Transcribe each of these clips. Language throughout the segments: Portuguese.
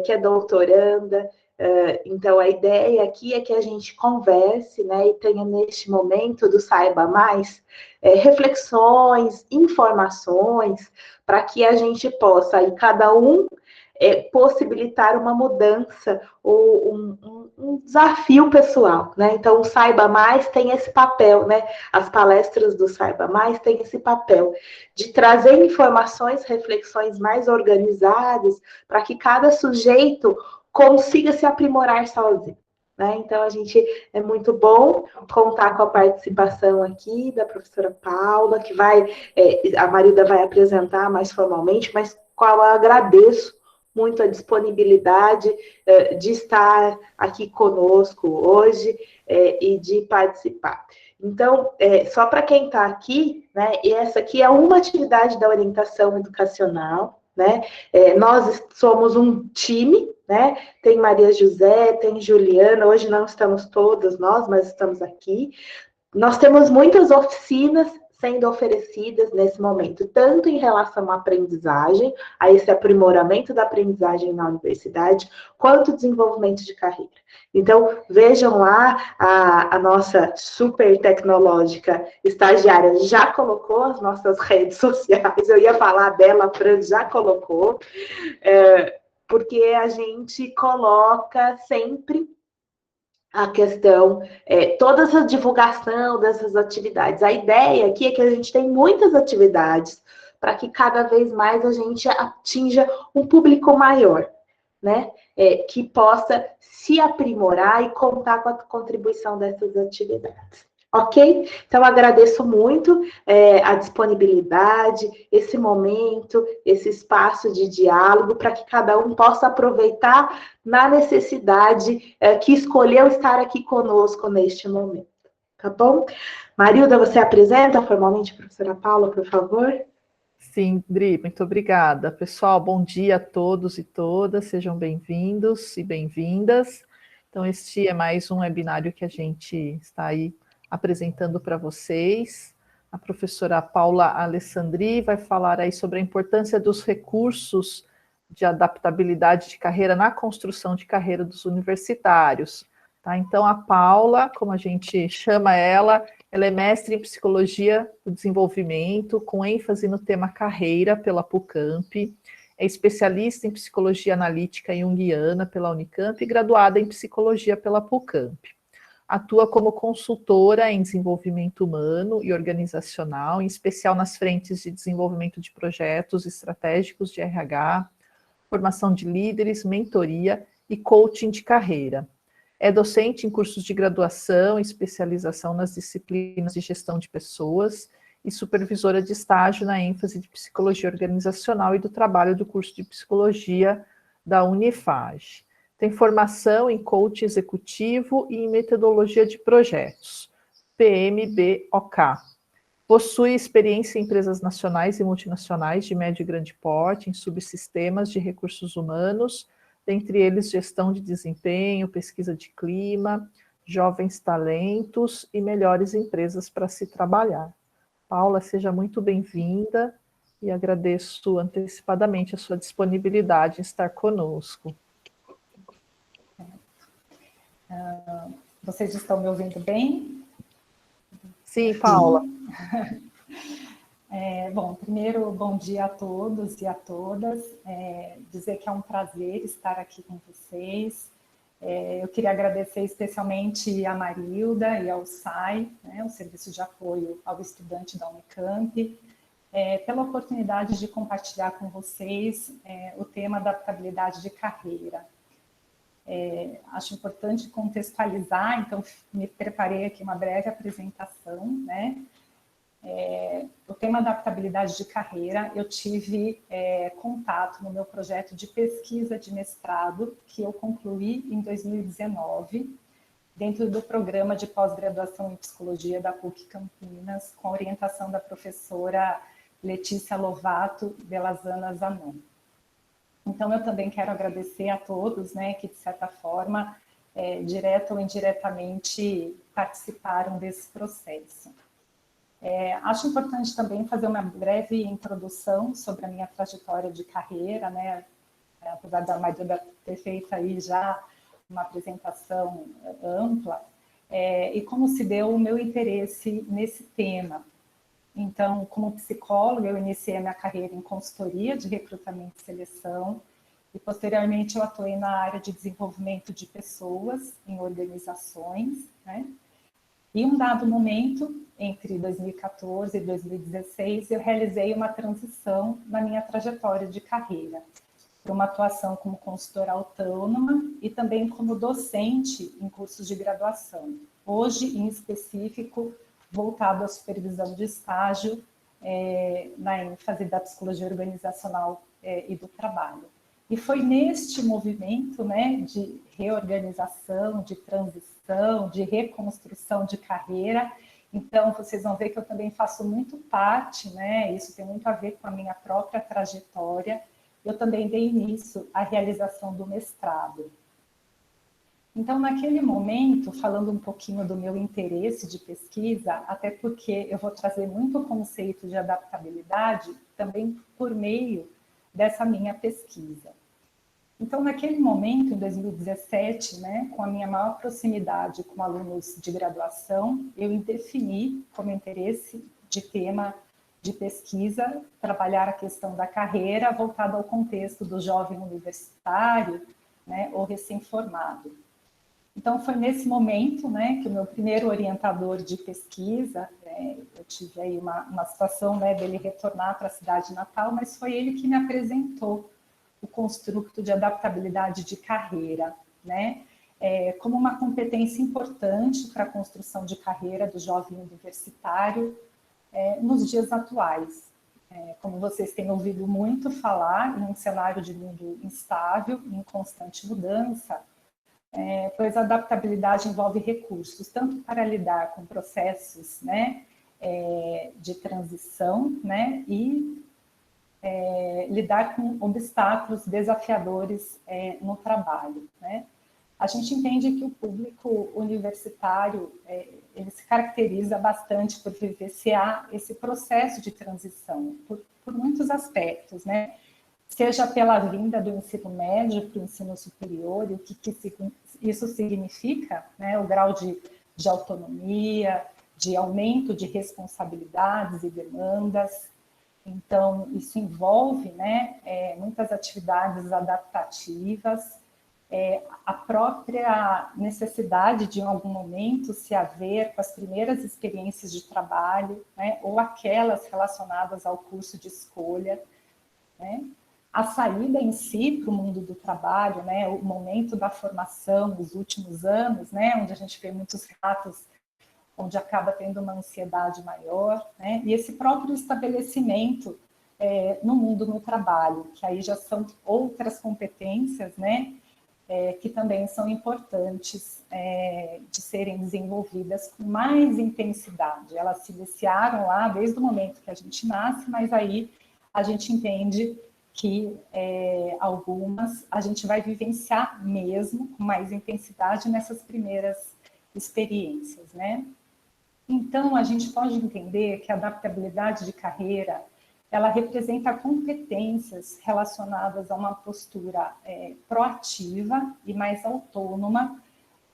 que é doutoranda. Então, a ideia aqui é que a gente converse, né, e tenha neste momento do Saiba Mais, reflexões, informações, para que a gente possa, aí, cada um, possibilitar uma mudança ou um desafio pessoal, né? Então, o Saiba Mais tem esse papel, né? As palestras do Saiba Mais têm esse papel de trazer informações, reflexões mais organizadas para que cada sujeito consiga se aprimorar sozinho. Né? Então, é muito bom contar com a participação aqui da professora Paula, que a Marilda vai apresentar mais formalmente, mas qual eu agradeço muito a disponibilidade de estar aqui conosco hoje e de participar. Então, só para quem está aqui, né, e essa aqui é uma atividade da orientação educacional, né? Nós somos um time, né? Tem Maria José, tem Juliana, hoje não estamos todas nós, mas estamos aqui. Nós temos muitas oficinas sendo oferecidas nesse momento, tanto em relação à aprendizagem, a esse aprimoramento da aprendizagem na universidade, quanto desenvolvimento de carreira. Então, vejam lá, a nossa super tecnológica estagiária já colocou as nossas redes sociais, eu ia falar dela, a Fran já colocou, porque a gente coloca sempre a questão, toda essa divulgação dessas atividades. A ideia aqui é que a gente tem muitas atividades para que cada vez mais a gente atinja um público maior, né? Que possa se aprimorar e contar com a contribuição dessas atividades. Ok? Então, agradeço muito a disponibilidade, esse momento, esse espaço de diálogo, para que cada um possa aproveitar na necessidade que escolheu estar aqui conosco neste momento. Tá bom? Marilda, você apresenta formalmente a professora Paula, por favor? Sim, Dri, muito obrigada. Pessoal, bom dia a todos e todas, sejam bem-vindos e bem-vindas. Então, este é mais um webinário que a gente está aí apresentando para vocês. A professora Paula Alessandri vai falar aí sobre a importância dos recursos de adaptabilidade de carreira na construção de carreira dos universitários. Tá? Então, a Paula, como a gente chama ela é mestre em Psicologia do Desenvolvimento, com ênfase no tema carreira pela PUCamp, é especialista em Psicologia Analítica Junguiana pela Unicamp e graduada em Psicologia pela PUCamp. Atua como consultora em desenvolvimento humano e organizacional, em especial nas frentes de desenvolvimento de projetos estratégicos de RH, formação de líderes, mentoria e coaching de carreira. É docente em cursos de graduação e especialização nas disciplinas de gestão de pessoas e supervisora de estágio na ênfase de psicologia organizacional e do trabalho do curso de psicologia da Unifage. Tem formação em coaching executivo e em metodologia de projetos, PMBOK. Possui experiência em empresas nacionais e multinacionais de médio e grande porte, em subsistemas de recursos humanos, dentre eles gestão de desempenho, pesquisa de clima, jovens talentos e melhores empresas para se trabalhar. Paula, seja muito bem-vinda e agradeço antecipadamente a sua disponibilidade em estar conosco. Vocês estão me ouvindo bem? Sim, Paula. Bom, primeiro, bom dia a todos e a todas. Dizer que é um prazer estar aqui com vocês. Eu queria agradecer especialmente a Marilda e ao SAI, né, o Serviço de Apoio ao Estudante da Unicamp, pela oportunidade de compartilhar com vocês o tema adaptabilidade de carreira. Acho importante contextualizar, então me preparei aqui uma breve apresentação, né? O tema adaptabilidade de carreira, eu tive contato no meu projeto de pesquisa de mestrado, que eu concluí em 2019, dentro do programa de pós-graduação em psicologia da PUC Campinas, com a orientação da professora Letícia Lovato Belazana Zanon. Então, eu também quero agradecer a todos, né, que de certa forma, direta ou indiretamente, participaram desse processo. Acho importante também fazer uma breve introdução sobre a minha trajetória de carreira, né? apesar da Maria ter feito aí já uma apresentação ampla, e como se deu o meu interesse nesse tema. Então, como psicóloga, eu iniciei a minha carreira em consultoria de recrutamento e seleção, e posteriormente eu atuei na área de desenvolvimento de pessoas em organizações, né? E um dado momento, entre 2014 e 2016, eu realizei uma transição na minha trajetória de carreira, para uma atuação como consultora autônoma e também como docente em cursos de graduação. Hoje, em específico, voltado à supervisão de estágio, na ênfase da psicologia organizacional e do trabalho. E foi neste movimento, né, de reorganização, de transição, de reconstrução de carreira. Então, vocês vão ver que eu também faço muito parte, né, isso tem muito a ver com a minha própria trajetória. Eu também dei início à realização do mestrado. Então, naquele momento, falando um pouquinho do meu interesse de pesquisa, até porque eu vou trazer muito o conceito de adaptabilidade também por meio dessa minha pesquisa. Então, naquele momento, em 2017, né, com a minha maior proximidade com alunos de graduação, eu defini como interesse de tema de pesquisa trabalhar a questão da carreira voltada ao contexto do jovem universitário, né, ou recém-formado. Então, foi nesse momento, né, que o meu primeiro orientador de pesquisa, eu tive aí uma situação, né, dele retornar para a cidade natal, mas foi ele que me apresentou o construto de adaptabilidade de carreira, né, como uma competência importante para a construção de carreira do jovem universitário nos dias atuais. Como vocês têm ouvido muito falar, em um cenário de mundo instável, em constante mudança, pois a adaptabilidade envolve recursos, tanto para lidar com processos, né, de transição, né, e lidar com obstáculos desafiadores no trabalho, né. A gente entende que o público universitário, ele se caracteriza bastante por vivenciar esse processo de transição, por muitos aspectos, né? Seja pela vinda do ensino médio para o ensino superior, e o que isso significa, né? O grau de autonomia, de aumento de responsabilidades e demandas. Então, isso envolve, né, muitas atividades adaptativas, a própria necessidade de, em algum momento, se haver com as primeiras experiências de trabalho, né, ou aquelas relacionadas ao curso de escolha, né, a saída em si para o mundo do trabalho, né, o momento da formação, os últimos anos, né, onde a gente vê muitos relatos onde acaba tendo uma ansiedade maior, né, e esse próprio estabelecimento no mundo do trabalho, que aí já são outras competências, né, que também são importantes de serem desenvolvidas com mais intensidade. Elas se iniciaram lá desde o momento que a gente nasce, mas aí a gente entende que algumas a gente vai vivenciar mesmo com mais intensidade nessas primeiras experiências, né? Então, a gente pode entender que a adaptabilidade de carreira ela representa competências relacionadas a uma postura proativa e mais autônoma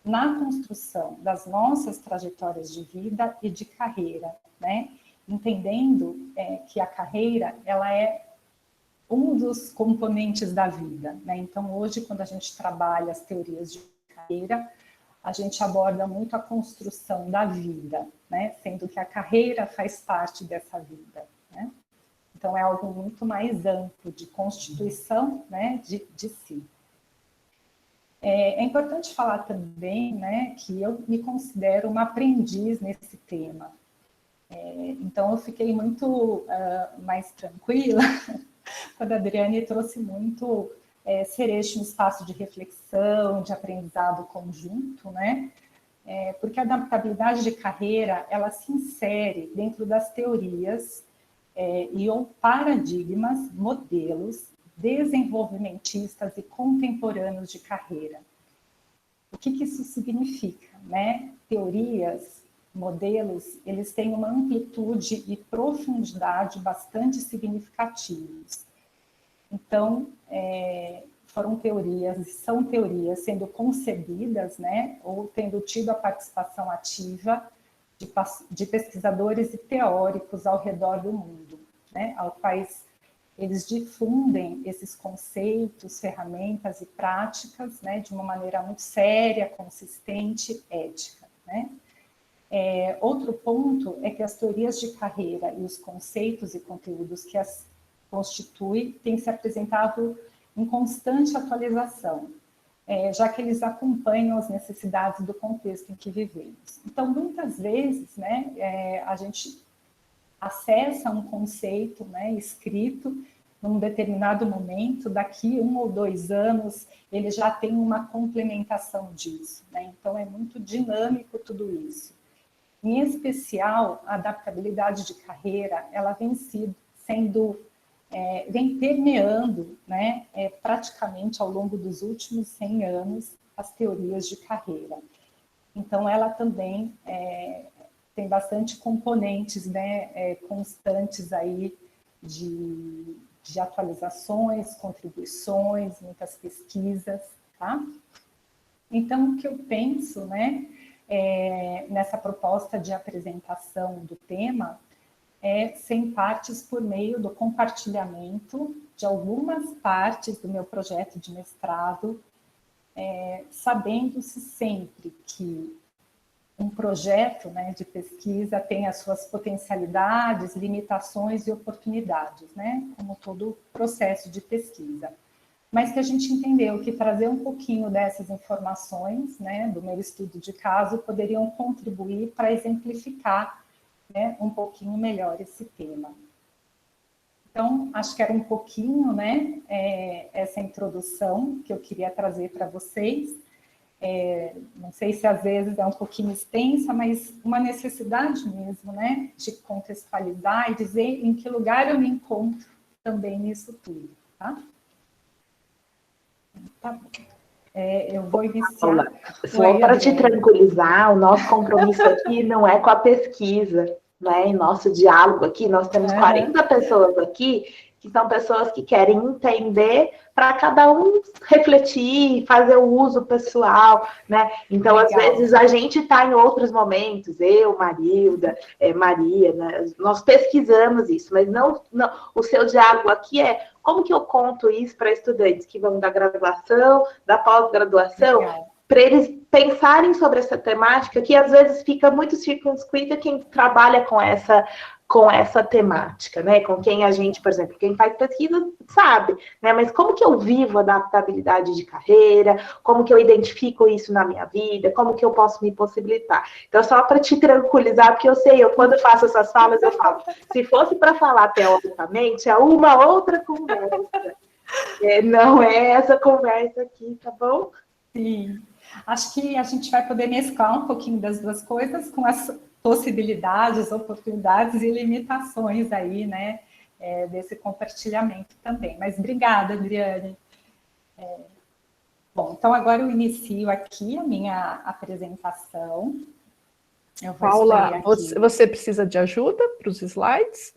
na construção das nossas trajetórias de vida e de carreira, né? Entendendo que a carreira ela é um dos componentes da vida, né? Então, hoje, quando a gente trabalha as teorias de carreira, a gente aborda muito a construção da vida, né? Sendo que a carreira faz parte dessa vida, né? Então, é algo muito mais amplo de constituição, né, de si. É importante falar também, né, que eu me considero uma aprendiz nesse tema. Então, eu fiquei muito mais tranquila quando a Adriane trouxe muito ser este um espaço de reflexão, de aprendizado conjunto, né? Porque a adaptabilidade de carreira, ela se insere dentro das teorias e ou paradigmas, modelos desenvolvimentistas e contemporâneos de carreira. O que isso significa, né? Teorias, modelos, eles têm uma amplitude e profundidade bastante significativos. Então, foram teorias, são teorias sendo concebidas, né, ou tendo tido a participação ativa de pesquisadores e teóricos ao redor do mundo, né, ao quais eles difundem esses conceitos, ferramentas e práticas, né, de uma maneira muito séria, consistente, ética, né. Outro ponto é que as teorias de carreira e os conceitos e conteúdos que as constituem têm se apresentado em constante atualização, já que eles acompanham as necessidades do contexto em que vivemos. Então, muitas vezes, né, a gente acessa um conceito, né, escrito num determinado momento, daqui 1 ou 2 anos, ele já tem uma complementação disso, né? Então, é muito dinâmico tudo isso. Em especial, a adaptabilidade de carreira, ela vem permeando, né, praticamente ao longo dos últimos 100 anos, as teorias de carreira. Então, ela também tem bastante componentes, né, constantes aí de atualizações, contribuições, muitas pesquisas, tá? Então, o que eu penso, né, nessa proposta de apresentação do tema ser em partes por meio do compartilhamento de algumas partes do meu projeto de mestrado, sabendo-se sempre que um projeto, né, de pesquisa tem as suas potencialidades, limitações e oportunidades, né, como todo processo de pesquisa. Mas que a gente entendeu que trazer um pouquinho dessas informações, né, do meu estudo de caso, poderiam contribuir para exemplificar, né, um pouquinho melhor esse tema. Então, acho que era um pouquinho, né, essa introdução que eu queria trazer para vocês. Não sei se às vezes é um pouquinho extensa, mas uma necessidade mesmo, né, de contextualizar e dizer em que lugar eu me encontro também nisso tudo, tá? Tá bom. Eu vou iniciar. Só para te tranquilizar, o nosso compromisso aqui não é com a pesquisa, né? Em nosso diálogo aqui, nós temos 40 pessoas aqui, que são pessoas que querem entender para cada um refletir, fazer o uso pessoal, né? Então, legal. Às vezes, a gente está em outros momentos, eu, Marilda, Maria, né? Nós pesquisamos isso, mas não, o seu diálogo aqui é como que eu conto isso para estudantes que vão da graduação, da pós-graduação, para eles pensarem sobre essa temática, que às vezes fica muito circunscrita quem trabalha com essa temática, né? Com quem a gente, por exemplo, quem faz pesquisa sabe, né? Mas como que eu vivo a adaptabilidade de carreira? Como que eu identifico isso na minha vida? Como que eu posso me possibilitar? Então, só para te tranquilizar, porque eu sei, quando faço essas falas, eu falo, se fosse para falar teoricamente, é uma outra conversa. Não é essa conversa aqui, tá bom? Sim. Acho que a gente vai poder mesclar um pouquinho das duas coisas com as possibilidades, oportunidades e limitações aí, né, desse compartilhamento também. Mas obrigada, Adriane. Bom, então agora eu inicio aqui a minha apresentação. Paula, você precisa de ajuda para os slides?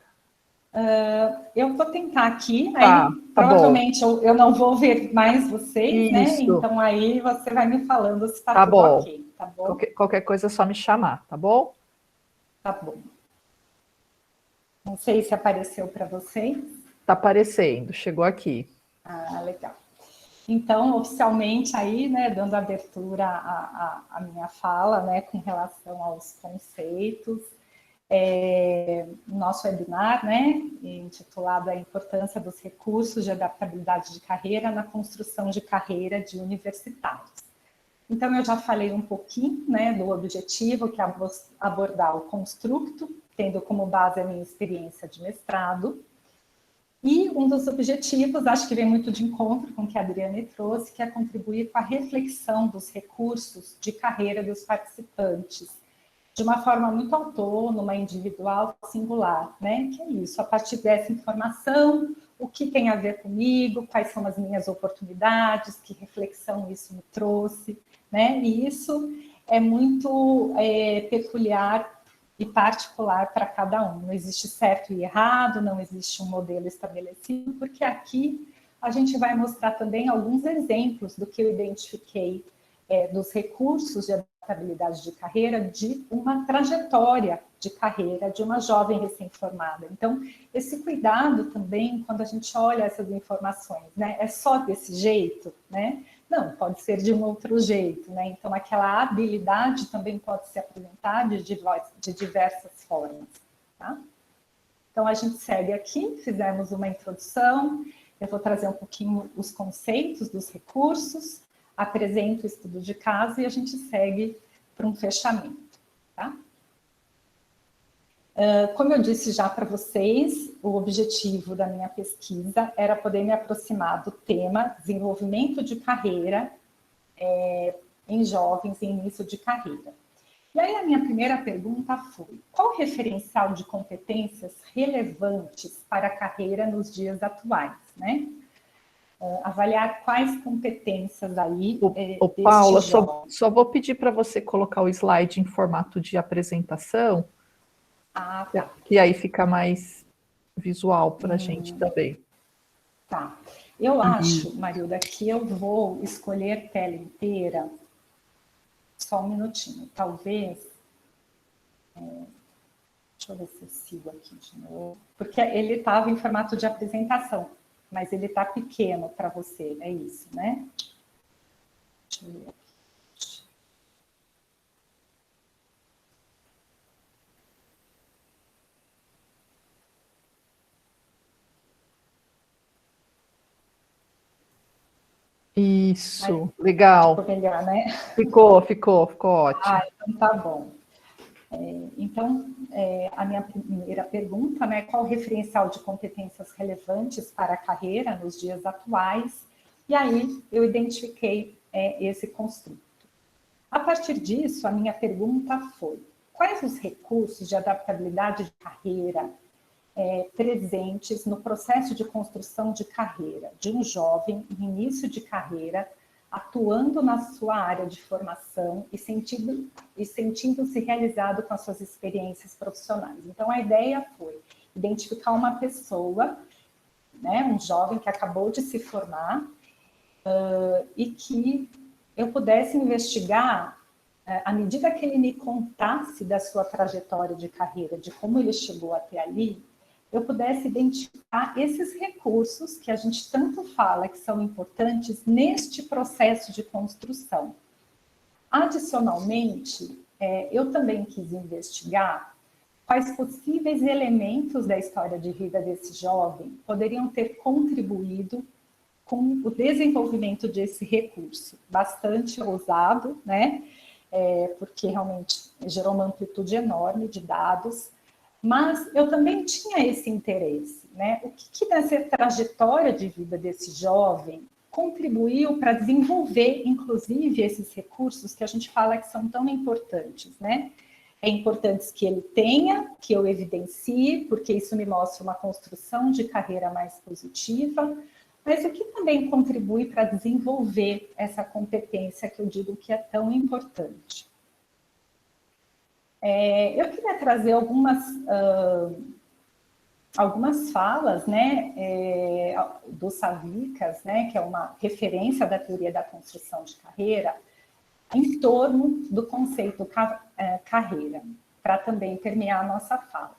Eu vou tentar aqui, tá, aí provavelmente eu não vou ver mais vocês, isso. Né? Então aí você vai me falando se está tudo bom. ok, tá bom? Qualquer coisa é só me chamar, tá bom? Tá bom. Não sei se apareceu para vocês. Está aparecendo, chegou aqui. Ah, legal. Então, oficialmente aí, né, dando abertura à minha fala, né, com relação aos conceitos, nosso webinar, né, intitulado A Importância dos Recursos de Adaptabilidade de Carreira na Construção de Carreira de Universitários. Então, eu já falei um pouquinho, né, do objetivo, que é abordar o construto, tendo como base a minha experiência de mestrado. E um dos objetivos, acho que vem muito de encontro com o que a Adriane trouxe, que é contribuir com a reflexão dos recursos de carreira dos participantes, de uma forma muito autônoma, individual, singular, né? Que é isso, a partir dessa informação, o que tem a ver comigo, quais são as minhas oportunidades, que reflexão isso me trouxe, né? E isso é muito peculiar e particular para cada um. Não existe certo e errado, não existe um modelo estabelecido, porque aqui a gente vai mostrar também alguns exemplos do que eu identifiquei dos recursos de adaptabilidade de carreira de uma trajetória de carreira de uma jovem recém-formada. Então, esse cuidado também, quando a gente olha essas informações, né? É só desse jeito, né? Não, pode ser de um outro jeito, né? Então, aquela habilidade também pode se apresentar de diversas formas, tá? Então, a gente segue aqui, fizemos uma introdução, eu vou trazer um pouquinho os conceitos dos recursos, apresento o estudo de caso e a gente segue para um fechamento, tá? Como eu disse já para vocês, o objetivo da minha pesquisa era poder me aproximar do tema desenvolvimento de carreira em jovens em início de carreira. E aí a minha primeira pergunta foi: qual o referencial de competências relevantes para a carreira nos dias atuais, né? Avaliar quais competências aí Paula, só vou pedir para você colocar o slide em formato de apresentação, tá. que aí fica mais visual para a gente também. Tá. Eu acho, Marilda, que eu vou escolher tela inteira. Só um minutinho, talvez. Deixa eu ver se eu sigo aqui de novo. Porque ele estava em formato de apresentação, mas ele está pequeno para você, é isso, né? Deixa eu ver aqui. Isso, legal. Ficou melhor, né? Ficou ótimo. Então tá bom. Então, a minha primeira pergunta, né, qual o referencial de competências relevantes para a carreira nos dias atuais? E aí eu identifiquei esse construto. A partir disso, a minha pergunta foi: quais os recursos de adaptabilidade de carreira presentes no processo de construção de carreira de um jovem em início de carreira, atuando na sua área de formação e sentindo-se realizado com as suas experiências profissionais? Então, a ideia foi identificar uma pessoa, né, um jovem que acabou de se formar, e que eu pudesse investigar, à medida que ele me contasse da sua trajetória de carreira, de como ele chegou até ali, eu pudesse identificar esses recursos que a gente tanto fala que são importantes neste processo de construção. Adicionalmente, eu também quis investigar quais possíveis elementos da história de vida desse jovem poderiam ter contribuído com o desenvolvimento desse recurso. Bastante ousado, né? Porque realmente gerou uma amplitude enorme de dados, mas eu também tinha esse interesse, né? O que nessa trajetória de vida desse jovem contribuiu para desenvolver, inclusive, esses recursos que a gente fala que são tão importantes, né? É importante que ele tenha, que eu evidencie, porque isso me mostra uma construção de carreira mais positiva, mas o que também contribui para desenvolver essa competência que eu digo que é tão importante. Eu queria trazer algumas falas, né, do Savickas, né, que é uma referência da teoria da construção de carreira, em torno do conceito carreira, para também permear a nossa fala.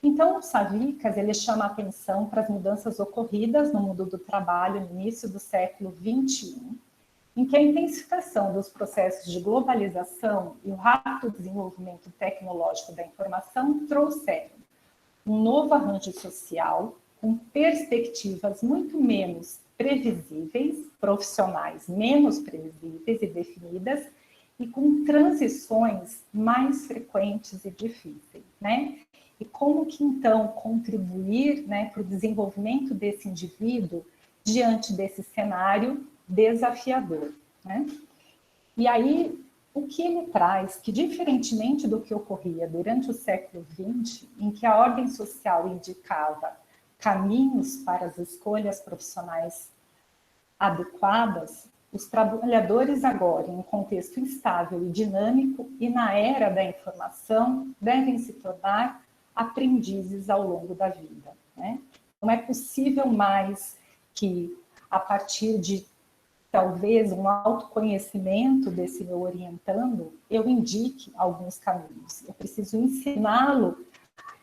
Então, o Savickas, ele chama a atenção para as mudanças ocorridas no mundo do trabalho no início do século XXI, em que a intensificação dos processos de globalização e o rápido desenvolvimento tecnológico da informação trouxeram um novo arranjo social com perspectivas muito menos previsíveis, profissionais menos previsíveis e definidas, e com transições mais frequentes e difíceis, né? E como que, então, contribuir, né, para o desenvolvimento desse indivíduo diante desse cenário desafiador, né? E aí, o que ele traz, que diferentemente do que ocorria durante o século XX, em que a ordem social indicava caminhos para as escolhas profissionais adequadas, os trabalhadores agora, em um contexto instável e dinâmico e na era da informação, devem se tornar aprendizes ao longo da vida, né? Não é possível mais que a partir de talvez um autoconhecimento desse meu orientando, eu indique alguns caminhos. Eu preciso ensiná-lo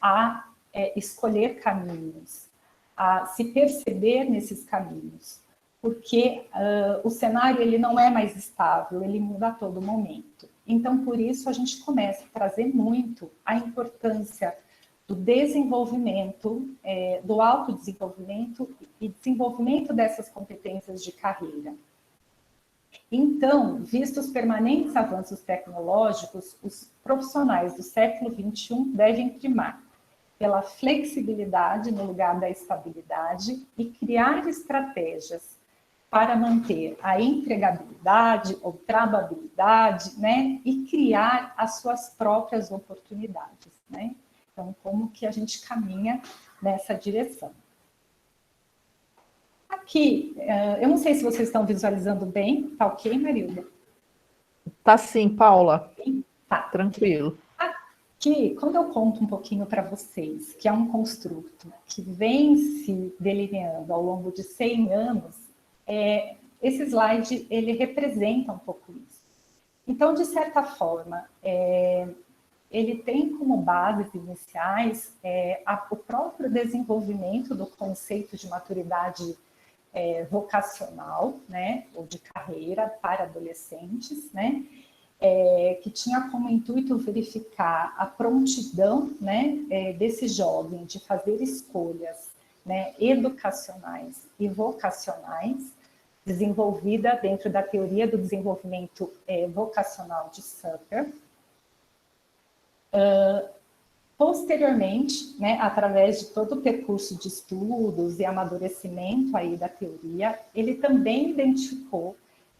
a escolher caminhos, a se perceber nesses caminhos, porque o cenário ele não é mais estável, ele muda a todo momento. Então, por isso, a gente começa a trazer muito a importância do desenvolvimento, do autodesenvolvimento e desenvolvimento dessas competências de carreira. Então, vistos os permanentes avanços tecnológicos, os profissionais do século XXI devem primar pela flexibilidade no lugar da estabilidade e criar estratégias para manter a empregabilidade ou trababilidade, né, e criar as suas próprias oportunidades, né? Então, como que a gente caminha nessa direção? Aqui, eu não sei se vocês estão visualizando bem, tá ok, Marilda? Tá sim, Paula. Tá. Tranquilo. Aqui, quando eu conto um pouquinho para vocês que é um construto que vem se delineando ao longo de 100 anos, esse slide, ele representa um pouco isso. Então, de certa forma, ele tem como bases iniciais o próprio desenvolvimento do conceito de maturidade vocacional, né, ou de carreira para adolescentes, né, que tinha como intuito verificar a prontidão, né, desse jovem de fazer escolhas, né, educacionais e vocacionais, desenvolvida dentro da teoria do desenvolvimento vocacional de Supper. Posteriormente, né, através de todo o percurso de estudos e amadurecimento aí da teoria, ele também identificou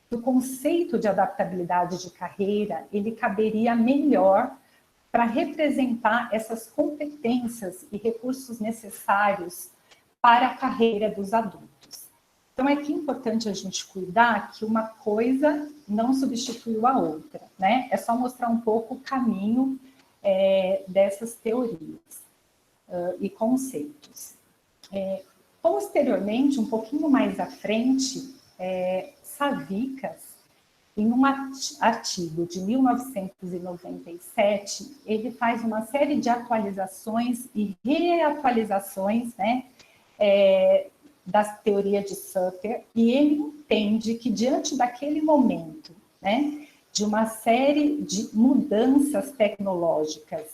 que o conceito de adaptabilidade de carreira, ele caberia melhor para representar essas competências e recursos necessários para a carreira dos adultos. Então, é que é importante a gente cuidar que uma coisa não substituiu a outra, né? É só mostrar um pouco o caminho dessas teorias e conceitos. Posteriormente, um pouquinho mais à frente, Savickas, em um artigo de 1997, ele faz uma série de atualizações e reatualizações, né, da teoria de Supper, e ele entende que diante daquele momento, né, de uma série de mudanças tecnológicas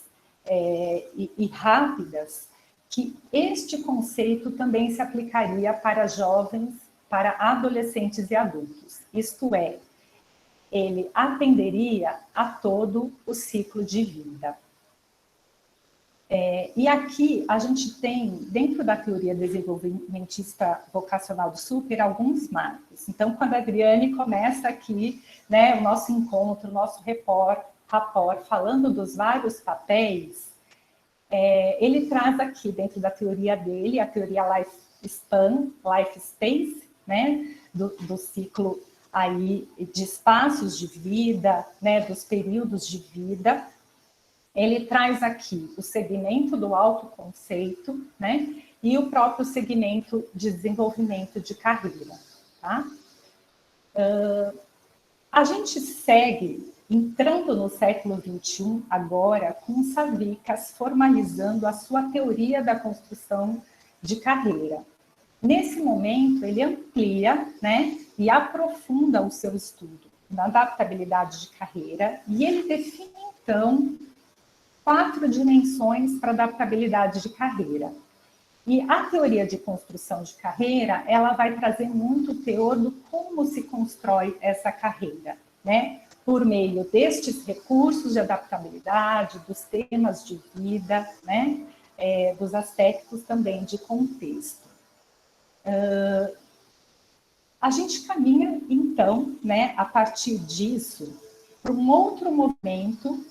e rápidas, que este conceito também se aplicaria para jovens, para adolescentes e adultos. Isto é, ele atenderia a todo o ciclo de vida. E aqui a gente tem, dentro da teoria desenvolvimentista vocacional do Supper, alguns marcos. Então, quando a Adriane começa aqui, né, o nosso encontro, o nosso rapport, falando dos vários papéis, ele traz aqui, dentro da teoria dele, a teoria Lifespan, Life Space, né, do ciclo aí de espaços de vida, né, dos períodos de vida. Ele traz aqui o segmento do autoconceito, né, e o próprio segmento de desenvolvimento de carreira, tá? A gente segue entrando no século XXI agora com Savickas formalizando a sua teoria da construção de carreira. Nesse momento, ele amplia, né, e aprofunda o seu estudo na adaptabilidade de carreira, e ele define, então, 4 dimensões para adaptabilidade de carreira. E a teoria de construção de carreira, ela vai trazer muito o teor do como se constrói essa carreira, né? Por meio destes recursos de adaptabilidade, dos temas de vida, né? Dos aspectos também de contexto. A gente caminha, então, né, a partir disso, para um outro movimento,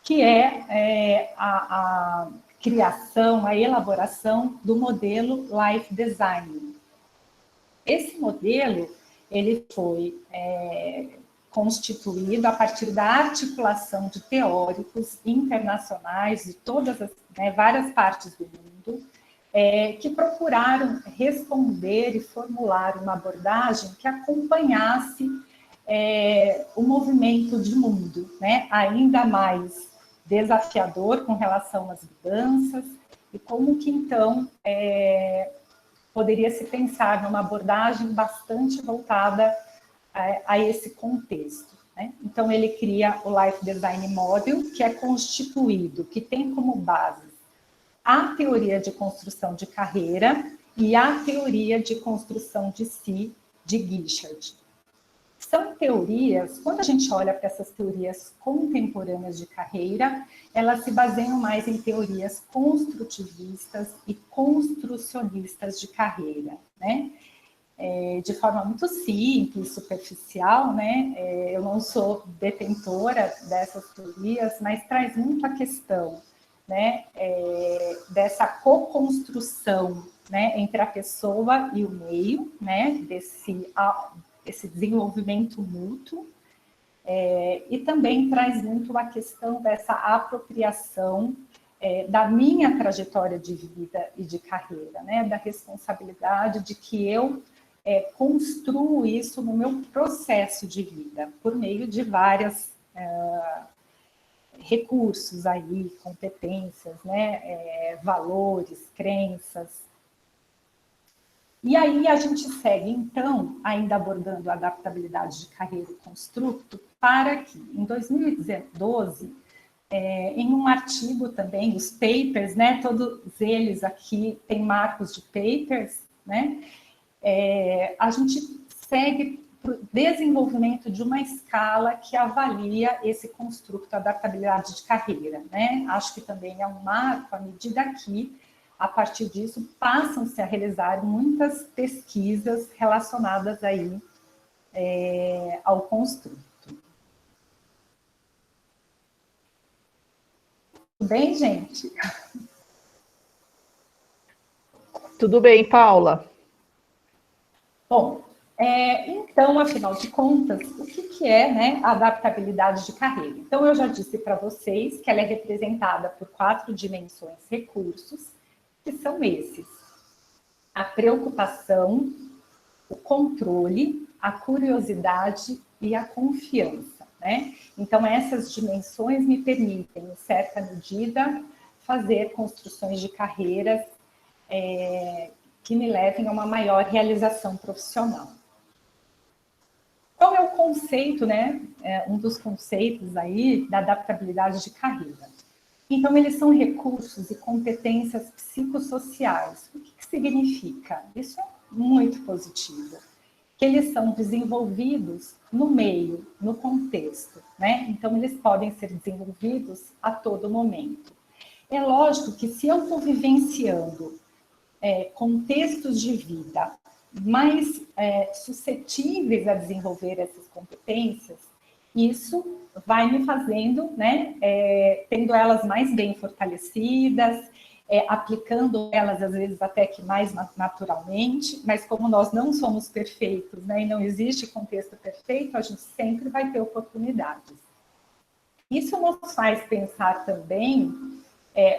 que é a criação, a elaboração do modelo Life Design. Esse modelo, ele foi constituído a partir da articulação de teóricos internacionais de todas as, né, várias partes do mundo, que procuraram responder e formular uma abordagem que acompanhasse o movimento de mundo, né? Ainda mais desafiador com relação às mudanças, e como que, então, poderia se pensar numa abordagem bastante voltada a esse contexto, né? Então, ele cria o Life Design Model, que é constituído, que tem como base a teoria de construção de carreira e a teoria de construção de si, de Guichard. São teorias, quando a gente olha para essas teorias contemporâneas de carreira, elas se baseiam mais em teorias construtivistas e construcionistas de carreira, né? De forma muito simples, superficial, né? Eu não sou detentora dessas teorias, mas traz muito a questão, né? Dessa co-construção, né? Entre a pessoa e o meio, né? Esse desenvolvimento mútuo, e também traz muito a questão dessa apropriação da minha trajetória de vida e de carreira, né? Da responsabilidade de que eu construo isso no meu processo de vida, por meio de vários recursos aí, competências, né? Valores, crenças. E aí a gente segue, então, ainda abordando a adaptabilidade de carreira e construto, para que, em 2012, em um artigo também, os papers, né, todos eles aqui têm marcos de papers, né, a gente segue para o desenvolvimento de uma escala que avalia esse construto, adaptabilidade de carreira, né? Acho que também é um marco à medida que, a partir disso, passam-se a realizar muitas pesquisas relacionadas aí ao construto. Tudo bem, gente? Tudo bem, Paula? Bom, então, afinal de contas, o que é, né, a adaptabilidade de carreira? Então, eu já disse para vocês que ela é representada por 4 dimensões, recursos, que são esses: a preocupação, o controle, a curiosidade e a confiança, né? Então, essas dimensões me permitem, em certa medida, fazer construções de carreiras que me levem a uma maior realização profissional. Qual é o conceito, né? Um dos conceitos aí da adaptabilidade de carreira. Então, eles são recursos e competências psicossociais. O que significa? Isso é muito positivo. Que eles são desenvolvidos no meio, no contexto, né? Então, eles podem ser desenvolvidos a todo momento. É lógico que se eu estou vivenciando contextos de vida mais suscetíveis a desenvolver essas competências, isso vai me fazendo, né, tendo elas mais bem fortalecidas, aplicando elas, às vezes, até que mais naturalmente, mas como nós não somos perfeitos, né, e não existe contexto perfeito, a gente sempre vai ter oportunidades. Isso nos faz pensar também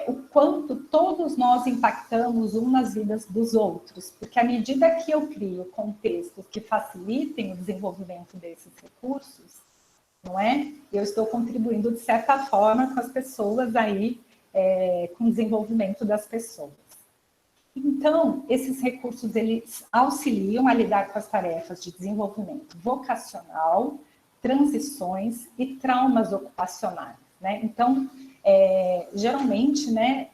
o quanto todos nós impactamos um nas vidas dos outros, porque à medida que eu crio contextos que facilitem o desenvolvimento desses recursos, não é? Eu estou contribuindo, de certa forma, com as pessoas aí, com o desenvolvimento das pessoas. Então, esses recursos, eles auxiliam a lidar com as tarefas de desenvolvimento vocacional, transições e traumas ocupacionais, né? Então, geralmente, né,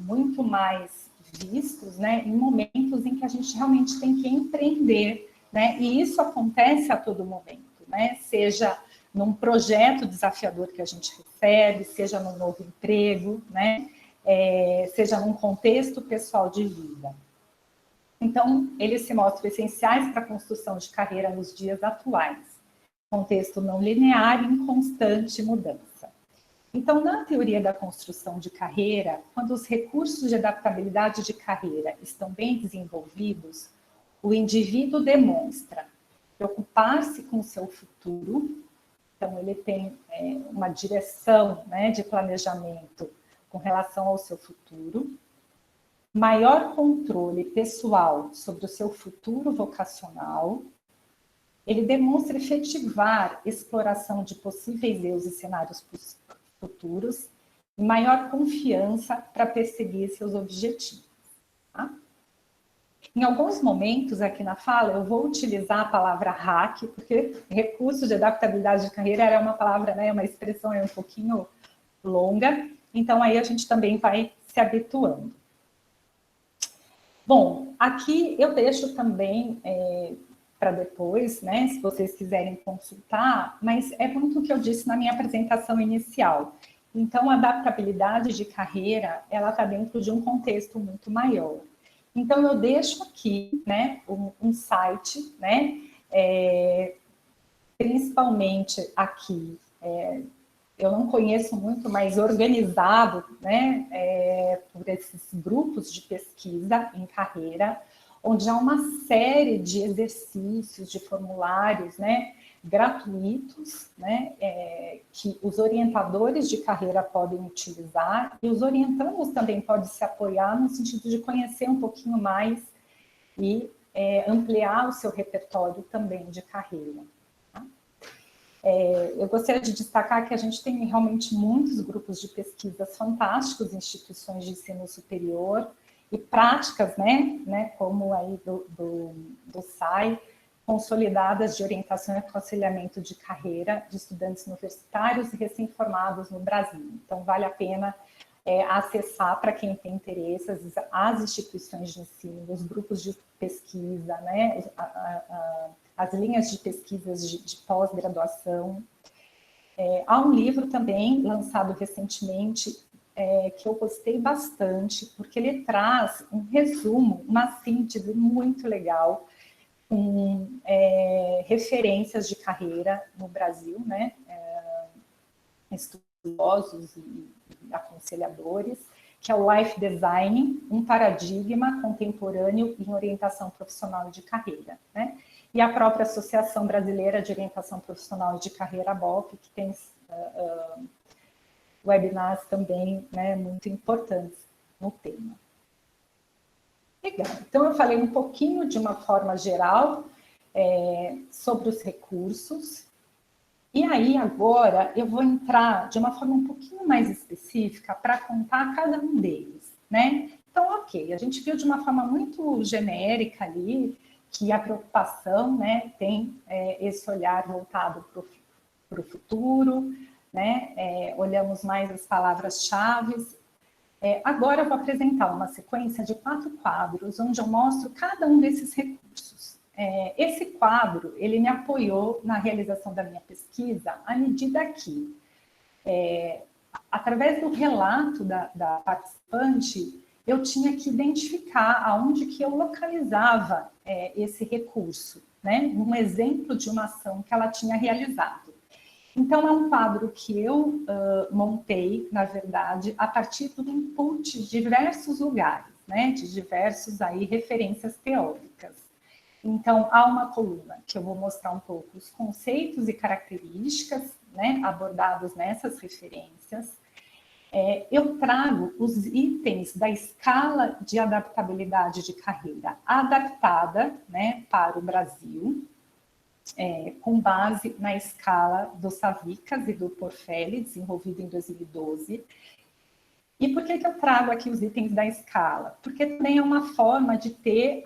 muito mais vistos, né, em momentos em que a gente realmente tem que empreender, né? E isso acontece a todo momento, né? Seja num projeto desafiador que a gente recebe, seja num novo emprego, né? Seja num contexto pessoal de vida. Então, eles se mostram essenciais para a construção de carreira nos dias atuais. Contexto não linear e em constante mudança. Então, na teoria da construção de carreira, quando os recursos de adaptabilidade de carreira estão bem desenvolvidos, o indivíduo demonstra preocupar-se com o seu futuro. Então, ele tem uma direção, né, de planejamento com relação ao seu futuro, maior controle pessoal sobre o seu futuro vocacional, ele demonstra efetivar exploração de possíveis erros e cenários futuros e maior confiança para perseguir seus objetivos. Tá? Em alguns momentos aqui na fala, eu vou utilizar a palavra hack, porque recurso de adaptabilidade de carreira era uma palavra, né, uma expressão um pouquinho longa, então aí a gente também vai se habituando. Bom, aqui eu deixo também para depois, né, se vocês quiserem consultar, mas é muito o que eu disse na minha apresentação inicial. Então, a adaptabilidade de carreira, ela está dentro de um contexto muito maior. Então, eu deixo aqui, né, um site, né, principalmente aqui, eu não conheço muito, mas organizado, né, por esses grupos de pesquisa em carreira, onde há uma série de exercícios, de formulários, né, gratuitos, né, que os orientadores de carreira podem utilizar e os orientandos também podem se apoiar no sentido de conhecer um pouquinho mais e ampliar o seu repertório também de carreira. Tá? Eu gostaria de destacar que a gente tem realmente muitos grupos de pesquisas fantásticos, instituições de ensino superior, e práticas, né, como aí do SAI, consolidadas de orientação e aconselhamento de carreira de estudantes universitários e recém-formados no Brasil. Então, vale a pena acessar, para quem tem interesse, as instituições de ensino, os grupos de pesquisa, né, as linhas de pesquisas de pós-graduação. Há um livro também, lançado recentemente, que eu gostei bastante, porque ele traz um resumo, uma síntese muito legal, com referências de carreira no Brasil, né? Estudiosos e aconselhadores, que é o Life Design, um paradigma contemporâneo em orientação profissional de carreira, né? E a própria Associação Brasileira de Orientação Profissional de Carreira, ABOP, que tem webinars também, né, muito importantes no tema. Legal, então eu falei um pouquinho de uma forma geral sobre os recursos, e aí agora eu vou entrar de uma forma um pouquinho mais específica para contar cada um deles, né? Então, ok, a gente viu de uma forma muito genérica ali que a preocupação, né, tem esse olhar voltado para o futuro, né? Olhamos mais as palavras-chave. Agora eu vou apresentar uma sequência de 4 quadros, onde eu mostro cada um desses recursos. Esse quadro, ele me apoiou na realização da minha pesquisa, à medida que, através do relato da participante, eu tinha que identificar aonde que eu localizava esse recurso, né? Um exemplo de uma ação que ela tinha realizado. Então, é um quadro que eu montei, na verdade, a partir do input de diversos lugares, né? De diversas aí referências teóricas. Então, há uma coluna que eu vou mostrar um pouco os conceitos e características, né, abordados nessas referências. Eu trago os itens da escala de adaptabilidade de carreira adaptada, né, para o Brasil, com base na escala do Savickas e do Porfelli, desenvolvido em 2012. E por que eu trago aqui os itens da escala? Porque também é uma forma de ter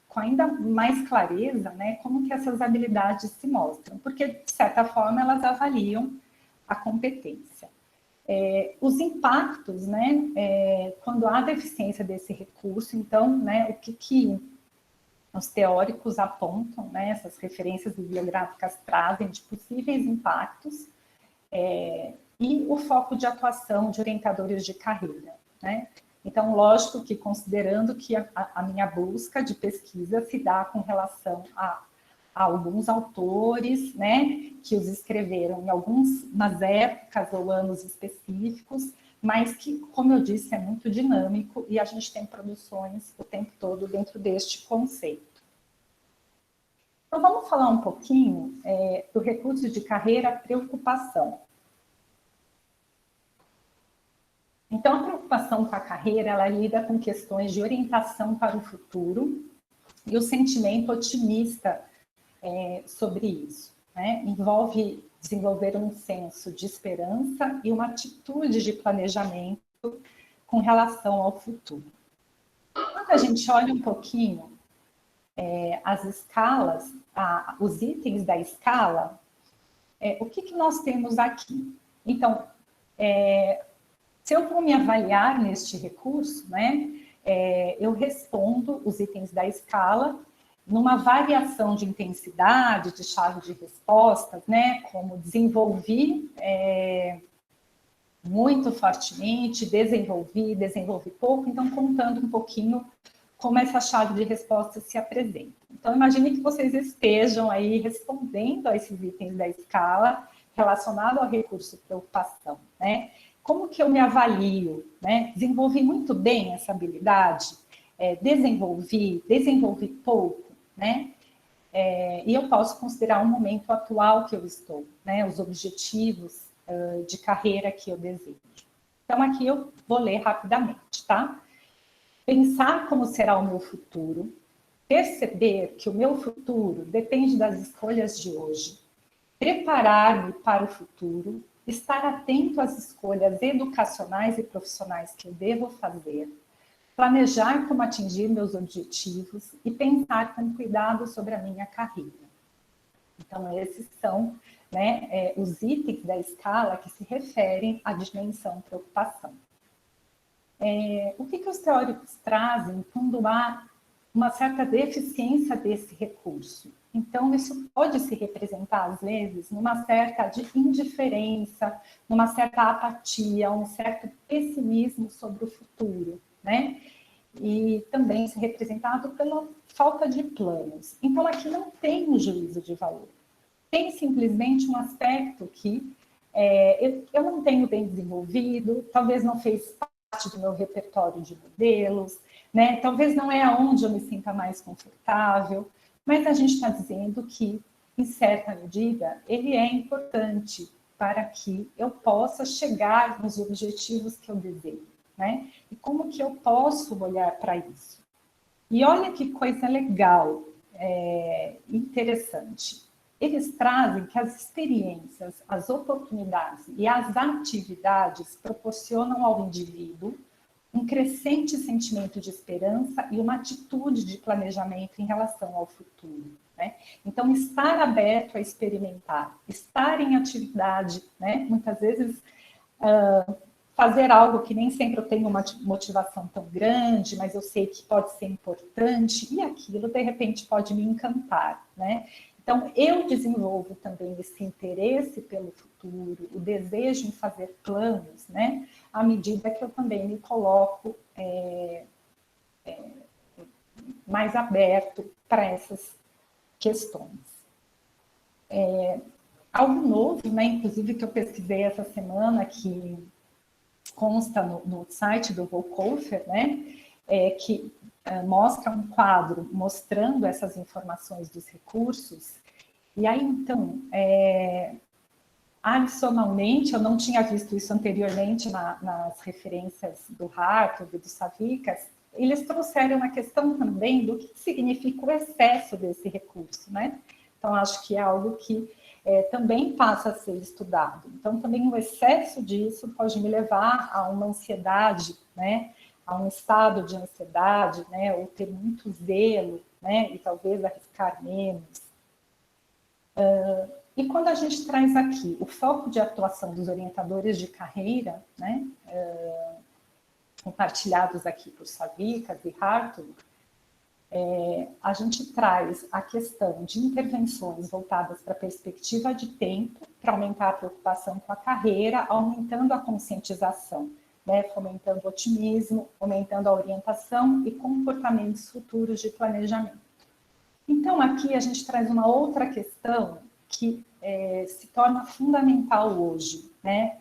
com ainda mais clareza, né, como que essas habilidades se mostram, porque, de certa forma, elas avaliam a competência. Os impactos, né, quando há deficiência desse recurso, então, né, o que os teóricos apontam, né, essas referências bibliográficas trazem de possíveis impactos, e o foco de atuação de orientadores de carreira, né? Então, lógico que considerando que a minha busca de pesquisa se dá com relação a alguns autores, né, que os escreveram em algumas épocas ou anos específicos, mas que, como eu disse, é muito dinâmico e a gente tem produções o tempo todo dentro deste conceito. Então, vamos falar um pouquinho do recurso de carreira preocupação. Então, preocupação com a carreira, ela lida com questões de orientação para o futuro e o sentimento otimista sobre isso, né? Envolve desenvolver um senso de esperança e uma atitude de planejamento com relação ao futuro. Quando a gente olha um pouquinho as escalas, os itens da escala, o que nós temos aqui? Então, se eu vou me avaliar neste recurso, né, eu respondo os itens da escala numa variação de intensidade, de chave de respostas, né, como desenvolvi muito fortemente, desenvolvi pouco, então contando um pouquinho como essa chave de resposta se apresenta. Então, imagine que vocês estejam aí respondendo a esses itens da escala relacionado ao recurso preocupação, né? Como que eu me avalio, né? Desenvolvi muito bem essa habilidade? Desenvolvi pouco, né? E eu posso considerar o momento atual que eu estou, né? Os objetivos de carreira que eu desejo. Então, aqui eu vou ler rapidamente, tá? Pensar como será o meu futuro, perceber que o meu futuro depende das escolhas de hoje, preparar-me para o futuro, estar atento às escolhas educacionais e profissionais que eu devo fazer, planejar como atingir meus objetivos e pensar com cuidado sobre a minha carreira. Então, esses são, né, os itens da escala que se referem à dimensão preocupação. O que os teóricos trazem quando há uma certa deficiência desse recurso? Então, isso pode se representar, às vezes, numa certa indiferença, numa certa apatia, um certo pessimismo sobre o futuro, né? E também se representado pela falta de planos. Então, aqui não tem um juízo de valor. Tem simplesmente um aspecto que eu não tenho bem desenvolvido, talvez não fez parte do meu repertório de modelos, né? Talvez não é aonde eu me sinta mais confortável, mas a gente está dizendo que, em certa medida, ele é importante para que eu possa chegar nos objetivos que eu desejo, né? E como que eu posso olhar para isso? E olha que coisa legal, interessante. Eles trazem que as experiências, as oportunidades e as atividades proporcionam ao indivíduo um crescente sentimento de esperança e uma atitude de planejamento em relação ao futuro, né? Então, estar aberto a experimentar, estar em atividade, né? Muitas vezes, fazer algo que nem sempre eu tenho uma motivação tão grande, mas eu sei que pode ser importante, e aquilo, de repente, pode me encantar, né? Então, eu desenvolvo também esse interesse pelo futuro, o desejo em fazer planos, né? À medida que eu também me coloco mais aberto para essas questões. Algo novo, né? Inclusive, que eu pesquisei essa semana, que consta no site do Volkofer, né? Que mostra um quadro mostrando essas informações dos recursos. E aí, então, adicionalmente, eu não tinha visto isso anteriormente nas referências do Hartog e do Savikas, eles trouxeram a questão também do que significa o excesso desse recurso, né? Então, acho que é algo que também passa a ser estudado. Então, também o excesso disso pode me levar a uma ansiedade, né? A um estado de ansiedade, né? Ou ter muito zelo, né? E talvez arriscar menos. E quando a gente traz aqui o foco de atuação dos orientadores de carreira, né? Compartilhados aqui por Savikas e Hartog, a gente traz a questão de intervenções voltadas para a perspectiva de tempo, para aumentar a preocupação com a carreira, aumentando a conscientização, né, fomentando o otimismo, aumentando a orientação e comportamentos futuros de planejamento. Então, aqui a gente traz uma outra questão que se torna fundamental hoje, né?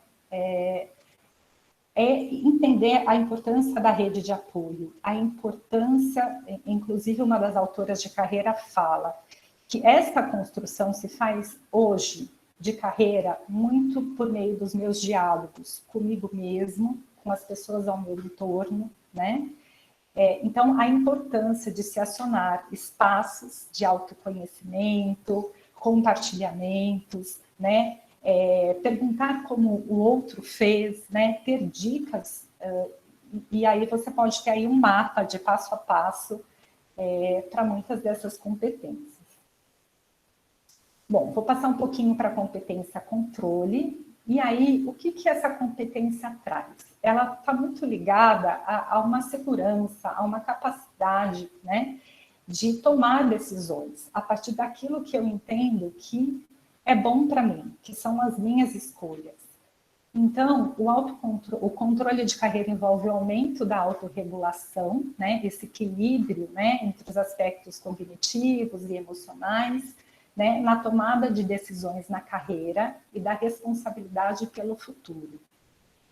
Entender a importância da rede de apoio, a importância, inclusive uma das autoras de carreira fala, que esta construção se faz hoje de carreira muito por meio dos meus diálogos comigo mesmo, com as pessoas ao meu entorno, né? Então, a importância de se acionar espaços de autoconhecimento, compartilhamentos, né? Perguntar como o outro fez, né? Ter dicas, e aí você pode ter aí um mapa de passo a passo para muitas dessas competências. Bom, vou passar um pouquinho para a competência controle. E aí, o que essa competência traz? Ela está muito ligada a uma segurança, a uma capacidade, né, de tomar decisões a partir daquilo que eu entendo que é bom para mim, que são as minhas escolhas. Então, o controle de carreira envolve o aumento da autorregulação, né, esse equilíbrio, né, entre os aspectos cognitivos e emocionais, né, na tomada de decisões na carreira e da responsabilidade pelo futuro.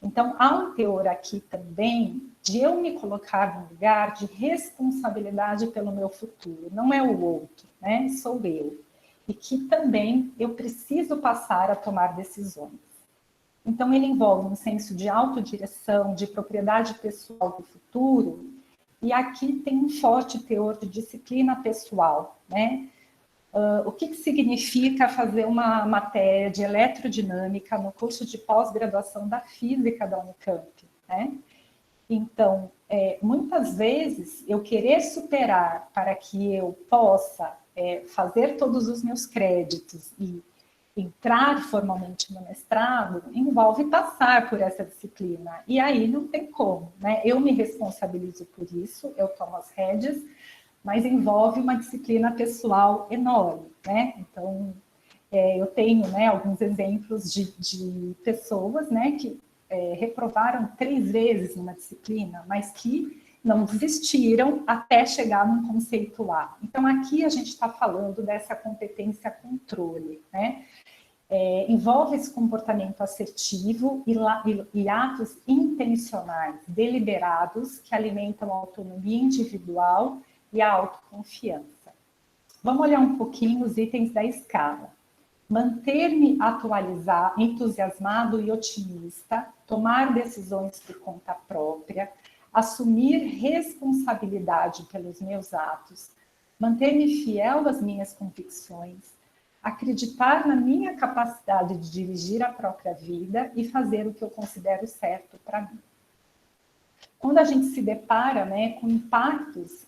Então, há um teor aqui também de eu me colocar no lugar de responsabilidade pelo meu futuro. Não é o outro, né? Sou eu. E que também eu preciso passar a tomar decisões. Então, ele envolve um senso de autodireção, de propriedade pessoal do futuro, e aqui tem um forte teor de disciplina pessoal, né? O que significa fazer uma matéria de eletrodinâmica no curso de pós-graduação da Física da Unicamp, né? Então, muitas vezes, eu querer superar para que eu possa fazer todos os meus créditos e entrar formalmente no mestrado, envolve passar por essa disciplina. E aí não tem como, né? Eu me responsabilizo por isso, eu tomo as rédeas, mas envolve uma disciplina pessoal enorme, né? Então, eu tenho, né, alguns exemplos de pessoas, né, que reprovaram 3 vezes numa disciplina, mas que não desistiram até chegar num conceito A. Então, aqui a gente está falando dessa competência controle, né? Envolve esse comportamento assertivo e atos intencionais, deliberados, que alimentam a autonomia individual e a autoconfiança. Vamos olhar um pouquinho os itens da escala. Manter-me atualizado, entusiasmado e otimista, tomar decisões por conta própria, assumir responsabilidade pelos meus atos, manter-me fiel às minhas convicções, acreditar na minha capacidade de dirigir a própria vida e fazer o que eu considero certo para mim. Quando a gente se depara, né, com impactos,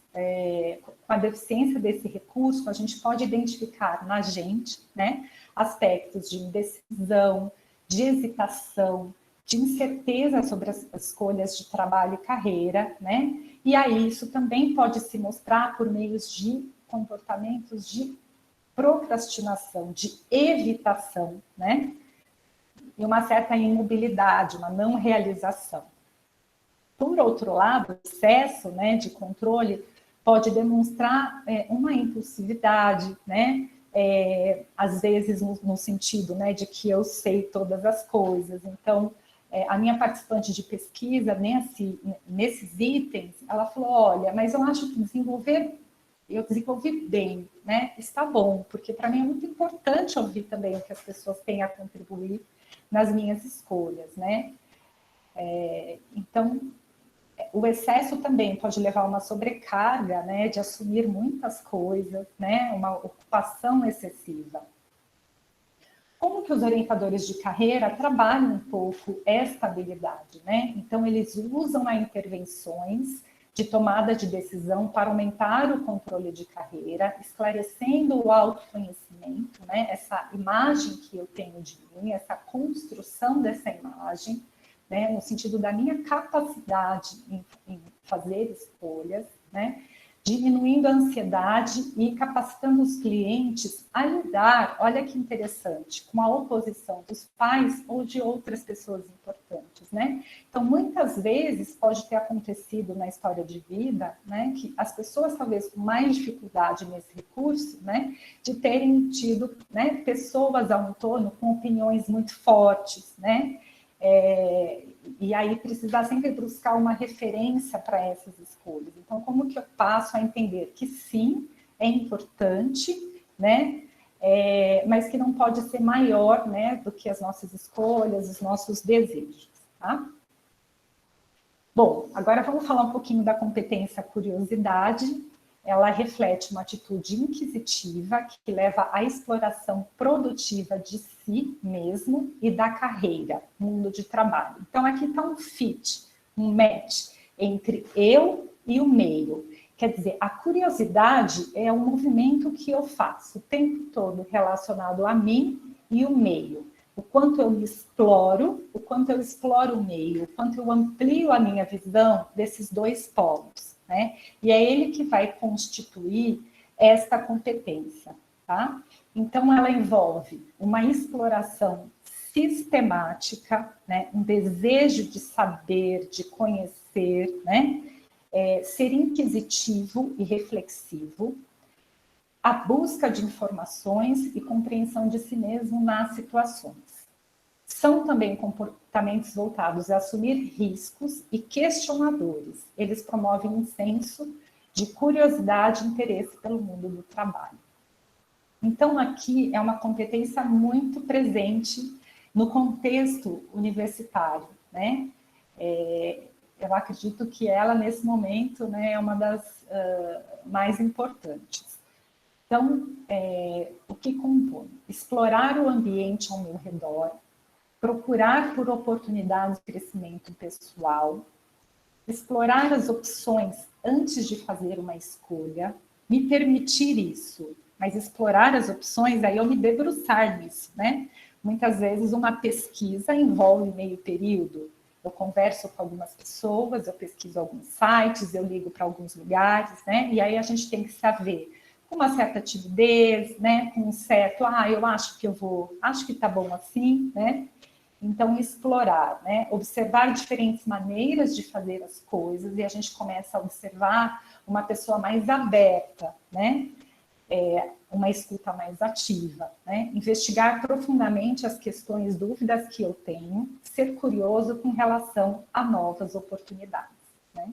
com a deficiência desse recurso, a gente pode identificar na gente, né, aspectos de indecisão, de hesitação, de incerteza sobre as escolhas de trabalho e carreira, né? E aí isso também pode se mostrar por meios de comportamentos de procrastinação, de evitação, né? E uma certa imobilidade, uma não realização. Por outro lado, o excesso, né, de controle pode demonstrar uma impulsividade, né? Às vezes no sentido, né, de que eu sei todas as coisas. Então, a minha participante de pesquisa, nesses itens, ela falou, olha, mas eu acho que eu desenvolvi bem, né? Está bom, porque para mim é muito importante ouvir também o que as pessoas têm a contribuir nas minhas escolhas, né? Então, o excesso também pode levar a uma sobrecarga, né, de assumir muitas coisas, né, uma ocupação excessiva. Como que os orientadores de carreira trabalham um pouco esta habilidade, né? Então, eles usam intervenções de tomada de decisão para aumentar o controle de carreira, esclarecendo o autoconhecimento, né? Essa imagem que eu tenho de mim, essa construção dessa imagem, né? No sentido da minha capacidade em fazer escolhas, né? Diminuindo a ansiedade e capacitando os clientes a lidar, olha que interessante, com a oposição dos pais ou de outras pessoas importantes, né? Então, muitas vezes pode ter acontecido na história de vida, né, que as pessoas talvez com mais dificuldade nesse recurso, né, de terem tido, né, pessoas ao entorno com opiniões muito fortes, né? E aí precisar sempre buscar uma referência para essas escolhas. Então, como que eu passo a entender que sim, é importante, né? Mas que não pode ser maior, né, do que as nossas escolhas, os nossos desejos, tá? Bom, agora vamos falar um pouquinho da competência curiosidade. Ela reflete uma atitude inquisitiva que leva à exploração produtiva de si mesmo e da carreira, mundo de trabalho. Então, aqui está um fit, um match entre eu e o meio. Quer dizer, a curiosidade é um movimento que eu faço o tempo todo relacionado a mim e o meio. O quanto eu me exploro, o quanto eu exploro o meio, o quanto eu amplio a minha visão desses dois polos, né? E é ele que vai constituir esta competência, tá? Então, ela envolve uma exploração sistemática, né? Um desejo de saber, de conhecer, né? Ser inquisitivo e reflexivo, a busca de informações e compreensão de si mesmo nas situações. São também comportamentos voltados a assumir riscos e questionadores. Eles promovem um senso de curiosidade e interesse pelo mundo do trabalho. Então, aqui é uma competência muito presente no contexto universitário, né? Eu acredito que ela, nesse momento, né, é uma das mais importantes. Então, o que compõe? Explorar o ambiente ao meu redor, procurar por oportunidades de crescimento pessoal, explorar as opções antes de fazer uma escolha, me permitir isso, mas explorar as opções, aí eu me debruçar nisso, né? Muitas vezes uma pesquisa envolve meio período, eu converso com algumas pessoas, eu pesquiso alguns sites, eu ligo para alguns lugares, né? E aí a gente tem que saber com uma certa timidez, né? Com um certo, eu acho que tá bom assim, né? Então, explorar, né? Observar diferentes maneiras de fazer as coisas, e a gente começa a observar uma pessoa mais aberta, né? Uma escuta mais ativa, né? Investigar profundamente as questões, dúvidas que eu tenho, ser curioso com relação a novas oportunidades, né?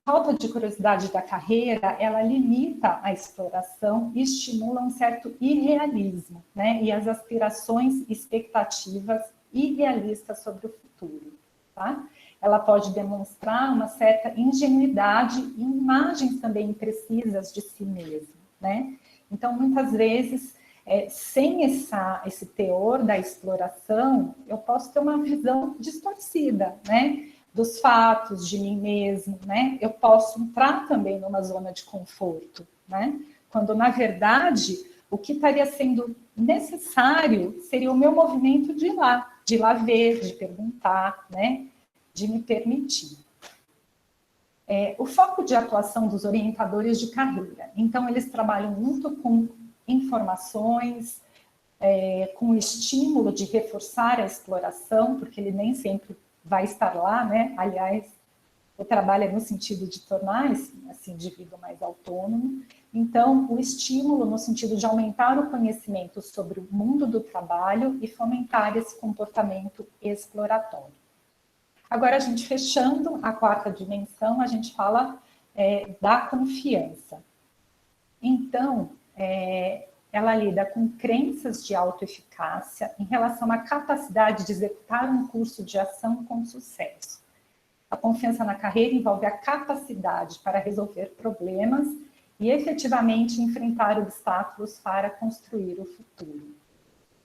Falta de curiosidade da carreira, ela limita a exploração e estimula um certo irrealismo, né? E as aspirações, expectativas irrealistas sobre o futuro, tá? Ela pode demonstrar uma certa ingenuidade e imagens também imprecisas de si mesmo, né? Então, muitas vezes, sem esse teor da exploração, eu posso ter uma visão distorcida, né? Dos fatos, de mim mesmo, né? Eu posso entrar também numa zona de conforto, né? Quando, na verdade, o que estaria sendo necessário seria o meu movimento de ir lá ver, de perguntar, né? De me permitir. O foco de atuação dos orientadores de carreira. Então, eles trabalham muito com informações, com o estímulo de reforçar a exploração, porque ele nem sempre vai estar lá, né? Aliás, o trabalho é no sentido de tornar esse indivíduo mais autônomo. Então, o estímulo no sentido de aumentar o conhecimento sobre o mundo do trabalho e fomentar esse comportamento exploratório. Agora, a gente fechando a quarta dimensão, a gente fala da confiança. Então, ela lida com crenças de autoeficácia em relação à capacidade de executar um curso de ação com sucesso. A confiança na carreira envolve a capacidade para resolver problemas e efetivamente enfrentar obstáculos para construir o futuro.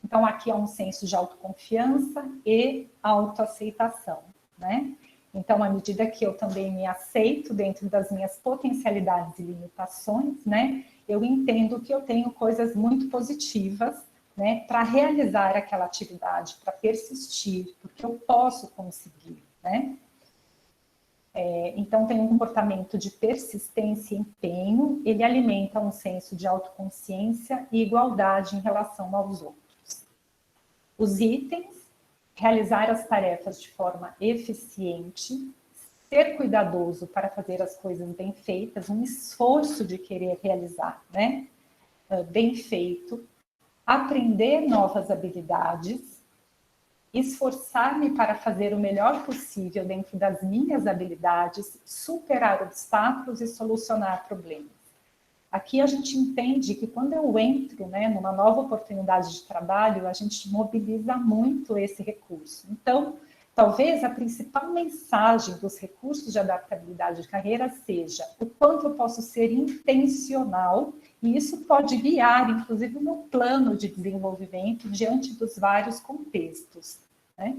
Então, aqui há um senso de autoconfiança e autoaceitação, né? Então, à medida que eu também me aceito dentro das minhas potencialidades e limitações, né? Eu entendo que eu tenho coisas muito positivas, né? Para realizar aquela atividade, para persistir, porque eu posso conseguir, né? Então, tem um comportamento de persistência e empenho, ele alimenta um senso de autoconsciência e igualdade em relação aos outros. Os itens: realizar as tarefas de forma eficiente, ser cuidadoso para fazer as coisas bem feitas, um esforço de querer realizar, né? Bem feito, aprender novas habilidades, esforçar-me para fazer o melhor possível dentro das minhas habilidades, superar obstáculos e solucionar problemas. Aqui a gente entende que quando eu entro, né, numa nova oportunidade de trabalho, a gente mobiliza muito esse recurso. Então, talvez a principal mensagem dos recursos de adaptabilidade de carreira seja o quanto eu posso ser intencional, e isso pode guiar, inclusive, o meu plano de desenvolvimento diante dos vários contextos, né?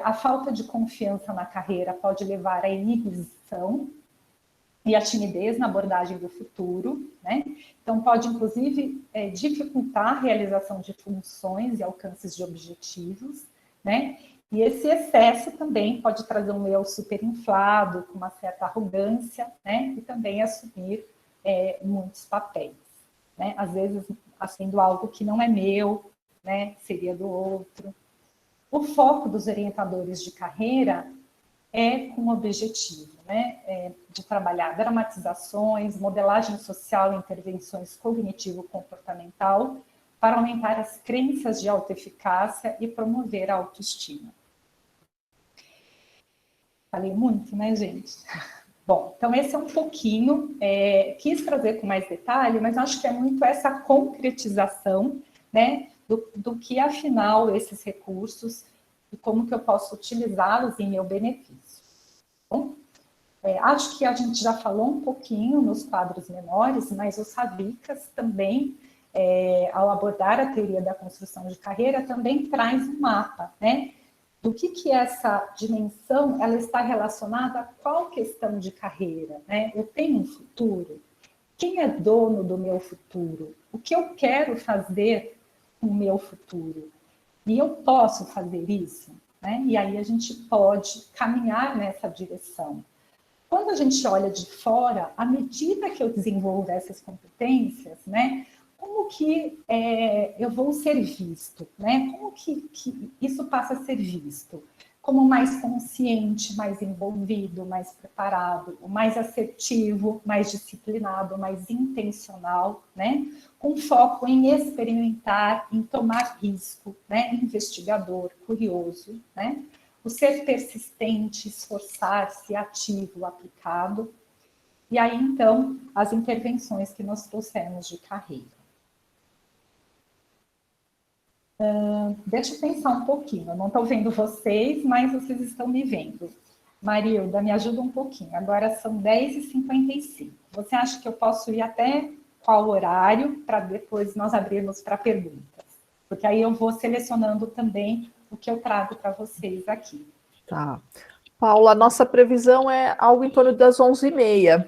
A falta de confiança na carreira pode levar à inibição e à timidez na abordagem do futuro, né? Então, pode, inclusive, dificultar a realização de funções e alcances de objetivos, né? E esse excesso também pode trazer um eu superinflado, com uma certa arrogância, né? E também assumir muitos papéis, né? Às vezes, sendo algo que não é meu, né? Seria do outro. O foco dos orientadores de carreira é com o objetivo, né? De trabalhar dramatizações, modelagem social e intervenções cognitivo-comportamental para aumentar as crenças de autoeficácia e promover a autoestima. Falei muito, né, gente? Bom, então esse é um pouquinho, quis trazer com mais detalhe, mas acho que é muito essa concretização, né, do que, afinal, esses recursos e como que eu posso utilizá-los em meu benefício. Bom, acho que a gente já falou um pouquinho nos quadros menores, mas o Savickas também, ao abordar a teoria da construção de carreira, também traz um mapa, né, do que essa dimensão ela está relacionada a qual questão de carreira, né? Eu tenho um futuro? Quem é dono do meu futuro? O que eu quero fazer com o meu futuro? E eu posso fazer isso? Né? E aí a gente pode caminhar nessa direção. Quando a gente olha de fora, à medida que eu desenvolvo essas competências, né, como que eu vou ser visto? Né? Como que isso passa a ser visto? Como mais consciente, mais envolvido, mais preparado, mais assertivo, mais disciplinado, mais intencional, né? Com foco em experimentar, em tomar risco, né? Investigador, curioso, né? O ser persistente, esforçar-se, ativo, aplicado. E aí, então, as intervenções que nós trouxemos de carreira. Deixa eu pensar um pouquinho. Eu não estou vendo vocês, mas vocês estão me vendo. Marilda, me ajuda um pouquinho. Agora são 10h55. Você acha que eu posso ir até qual horário para depois nós abrirmos para perguntas? Porque aí eu vou selecionando também o que eu trago para vocês aqui. Tá. Paula, a nossa previsão é algo em torno das 11h30.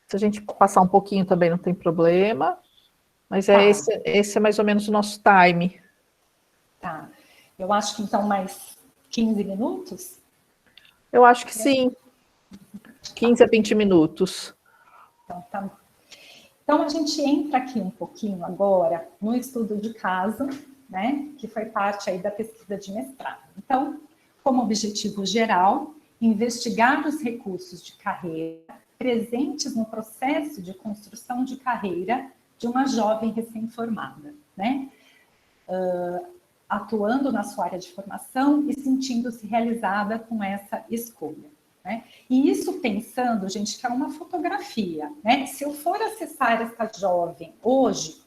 Se a gente passar um pouquinho também não tem problema, mas Tá. esse é mais ou menos o nosso time. Tá. Eu acho que então mais 15 minutos? Eu acho que sim. 15 a 20 minutos. Então, tá. Então, a gente entra aqui um pouquinho agora no estudo de caso, né, que foi parte aí da pesquisa de mestrado. Então, como objetivo geral, investigar os recursos de carreira presentes no processo de construção de carreira de uma jovem recém-formada, né, atuando na sua área de formação e sentindo-se realizada com essa escolha. Né? E isso pensando, gente, que é uma fotografia. Né? Se eu for acessar essa jovem hoje,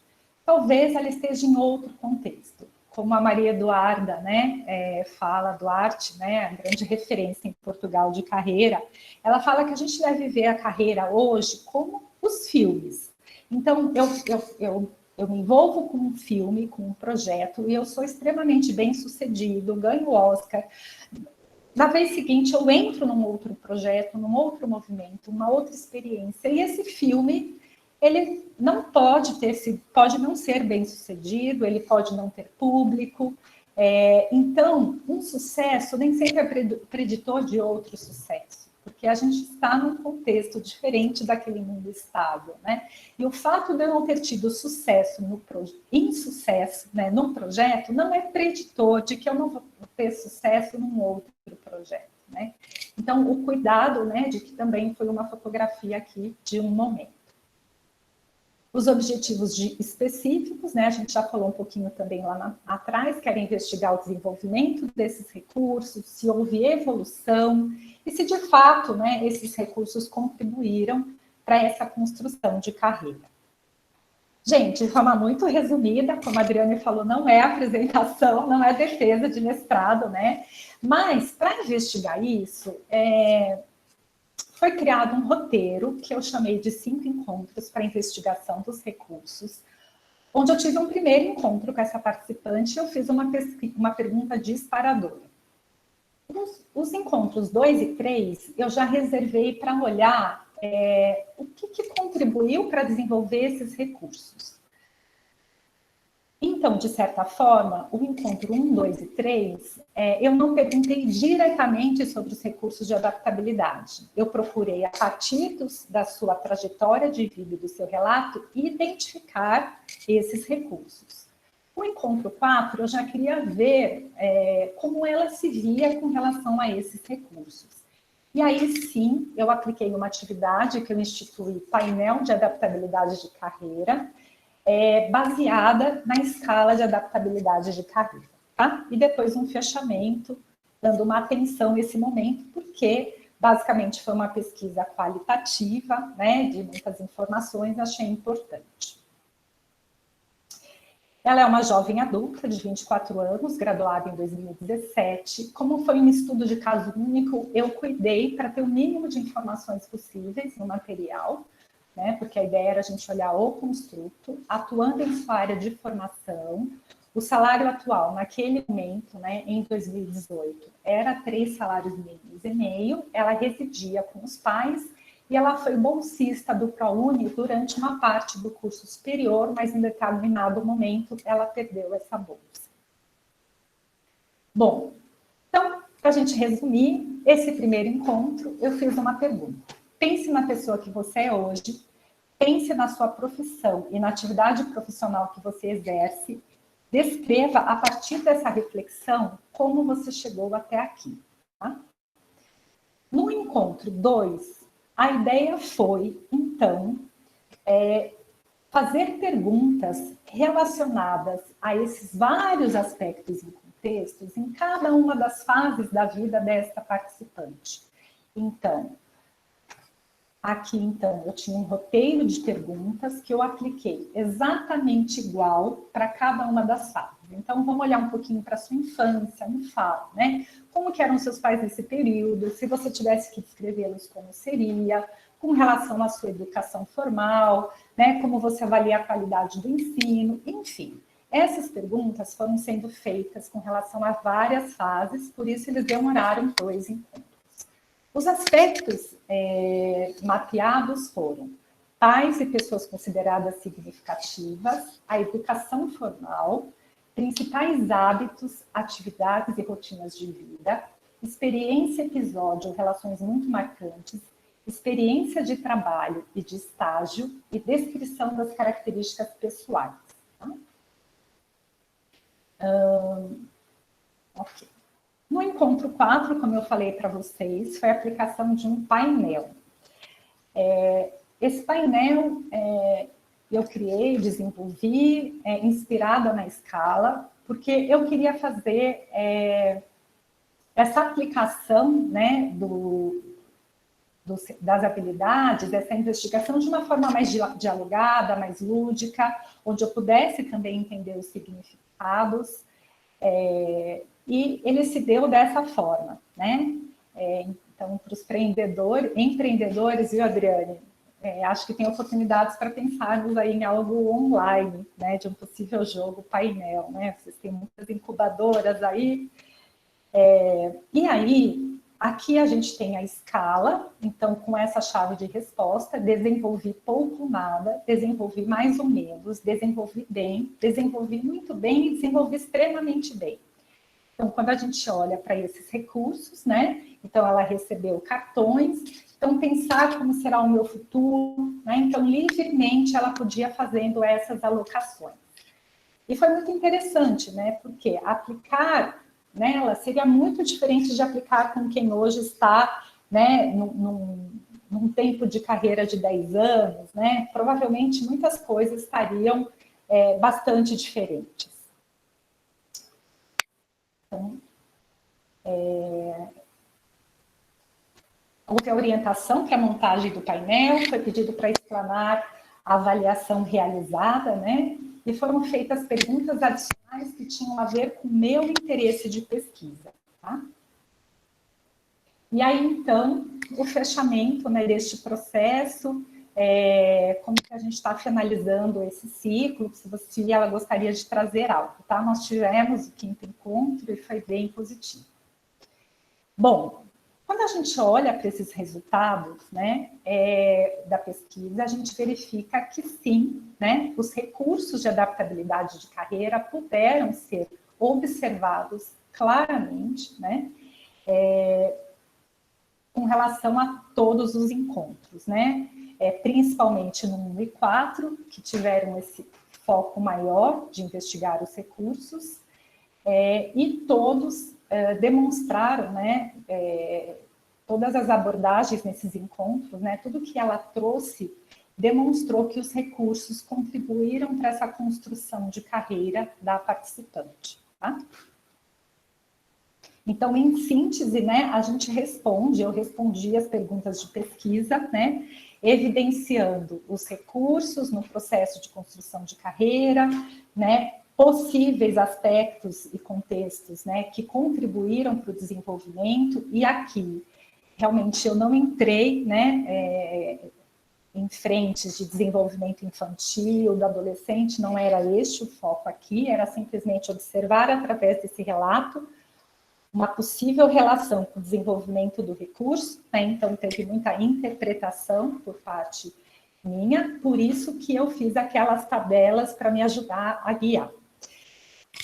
talvez ela esteja em outro contexto. Como a Maria Eduarda, né, fala, Duarte, né, a grande referência em Portugal de carreira, ela fala que a gente deve ver a carreira hoje como os filmes. Então, eu me envolvo com um filme, com um projeto, e eu sou extremamente bem-sucedido, ganho o Oscar. Na vez seguinte, eu entro num outro projeto, num outro movimento, uma outra experiência, e esse filme, ele não pode pode não ser bem-sucedido, ele pode não ter público. Então, um sucesso nem sempre é preditor de outro sucesso, porque a gente está num contexto diferente daquele mundo estável, né? E o fato de eu não ter tido sucesso insucesso, né, num projeto não é preditor de que eu não vou ter sucesso num outro projeto, né? Então, o cuidado, né, de que também foi uma fotografia aqui de um momento. Os objetivos específicos, né, a gente já falou um pouquinho também lá atrás, que era investigar o desenvolvimento desses recursos, se houve evolução, e se de fato, né, esses recursos contribuíram para essa construção de carreira. Gente, de forma muito resumida, como a Adriane falou, não é apresentação, não é defesa de mestrado, né? Mas, para investigar isso, foi criado um roteiro que eu chamei de 5 encontros para investigação dos recursos, onde eu tive um primeiro encontro com essa participante e eu fiz uma pergunta disparadora. Os encontros 2 e 3, eu já reservei para olhar o que contribuiu para desenvolver esses recursos. Então, de certa forma, o encontro 1, 2 e 3, eu não perguntei diretamente sobre os recursos de adaptabilidade. Eu procurei, a partir da sua trajetória de vida e do seu relato, identificar esses recursos. O encontro 4, eu já queria ver como ela se via com relação a esses recursos. E aí, sim, eu apliquei uma atividade que eu instituí, painel de adaptabilidade de carreira, baseada na escala de adaptabilidade de carreira. Tá? E depois um fechamento, dando uma atenção nesse momento, porque basicamente foi uma pesquisa qualitativa, né, de muitas informações, achei importante. Ela é uma jovem adulta de 24 anos, graduada em 2017. Como foi um estudo de caso único, eu cuidei para ter o mínimo de informações possíveis no material, né, porque a ideia era a gente olhar o construto, atuando em sua área de formação. O salário atual, naquele momento, né, em 2018, era 3 salários mínimos e meio. Ela residia com os pais e ela foi bolsista do ProUni durante uma parte do curso superior, mas em determinado momento ela perdeu essa bolsa. Bom, então, para a gente resumir, esse primeiro encontro, eu fiz uma pergunta. Pense na pessoa que você é hoje, pense na sua profissão e na atividade profissional que você exerce, descreva, a partir dessa reflexão, como você chegou até aqui. Tá? No encontro 2, a ideia foi, então, fazer perguntas relacionadas a esses vários aspectos e contextos em cada uma das fases da vida desta participante. Então, aqui, então, eu tinha um roteiro de perguntas que eu apliquei exatamente igual para cada uma das fases. Então, vamos olhar um pouquinho para a sua infância, me fala, né? Como que eram seus pais nesse período? Se você tivesse que descrevê-los, como seria? Com relação à sua educação formal, né? Como você avalia a qualidade do ensino? Enfim, essas perguntas foram sendo feitas com relação a várias fases, por isso eles demoraram 2 encontros. Os aspectos mapeados foram pais e pessoas consideradas significativas, a educação formal, principais hábitos, atividades e rotinas de vida, experiência, episódio, relações muito marcantes, experiência de trabalho e de estágio e descrição das características pessoais. Tá? Ok. No encontro 4, como eu falei para vocês, foi a aplicação de um painel. Esse painel eu criei, desenvolvi, inspirada na escala, porque eu queria fazer essa aplicação, né, das habilidades, essa investigação de uma forma mais dialogada, mais lúdica, onde eu pudesse também entender os significados. E ele se deu dessa forma, né? Então, para os empreendedores, viu, Adriane? Acho que tem oportunidades para pensarmos aí em algo online, né? De um possível jogo painel, né? Vocês têm muitas incubadoras aí. E aí, aqui a gente tem a escala, então, com essa chave de resposta, desenvolvi pouco nada, desenvolvi mais ou menos, desenvolvi bem, desenvolvi muito bem e desenvolvi extremamente bem. Então, quando a gente olha para esses recursos, né? Então, ela recebeu cartões. Então, pensar como será o meu futuro, né? Então, livremente, ela podia fazendo essas alocações. E foi muito interessante, né? Porque aplicar nela seria muito diferente de aplicar com quem hoje está, né? Num tempo de carreira de 10 anos, né? Provavelmente, muitas coisas estariam bastante diferentes. Então, houve a orientação, que é a montagem do painel, foi pedido para explanar avaliação realizada, né? E foram feitas perguntas adicionais que tinham a ver com o meu interesse de pesquisa, tá? E aí, então, o fechamento, né, deste processo, como que a gente está finalizando esse ciclo, se ela gostaria de trazer algo, tá? Nós tivemos o 5º encontro e foi bem positivo. Bom, quando a gente olha para esses resultados, né, da pesquisa, a gente verifica que sim, né, os recursos de adaptabilidade de carreira puderam ser observados claramente, né, com relação a todos os encontros, né, principalmente no 1 e 4, que tiveram esse foco maior de investigar os recursos, e todos demonstraram, né, todas as abordagens nesses encontros, né, tudo que ela trouxe demonstrou que os recursos contribuíram para essa construção de carreira da participante, tá? Então, em síntese, né, eu respondi as perguntas de pesquisa, né, evidenciando os recursos no processo de construção de carreira, né, possíveis aspectos e contextos, né, que contribuíram para o desenvolvimento, e aqui, realmente, eu não entrei, né, em frentes de desenvolvimento infantil, do adolescente, não era este o foco aqui, era simplesmente observar através desse relato uma possível relação com o desenvolvimento do recurso, né? Então teve muita interpretação por parte minha, por isso que eu fiz aquelas tabelas para me ajudar a guiar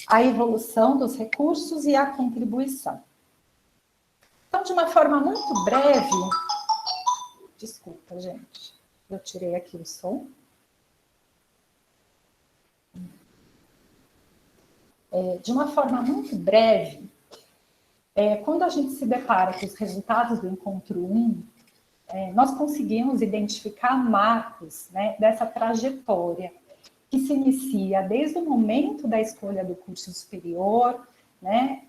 a evolução dos recursos e a contribuição. Então, de uma forma muito breve, desculpa, gente, eu tirei aqui o som. De uma forma muito breve, quando a gente se depara com os resultados do encontro 1, nós conseguimos identificar marcos, né, dessa trajetória que se inicia desde o momento da escolha do curso superior, né,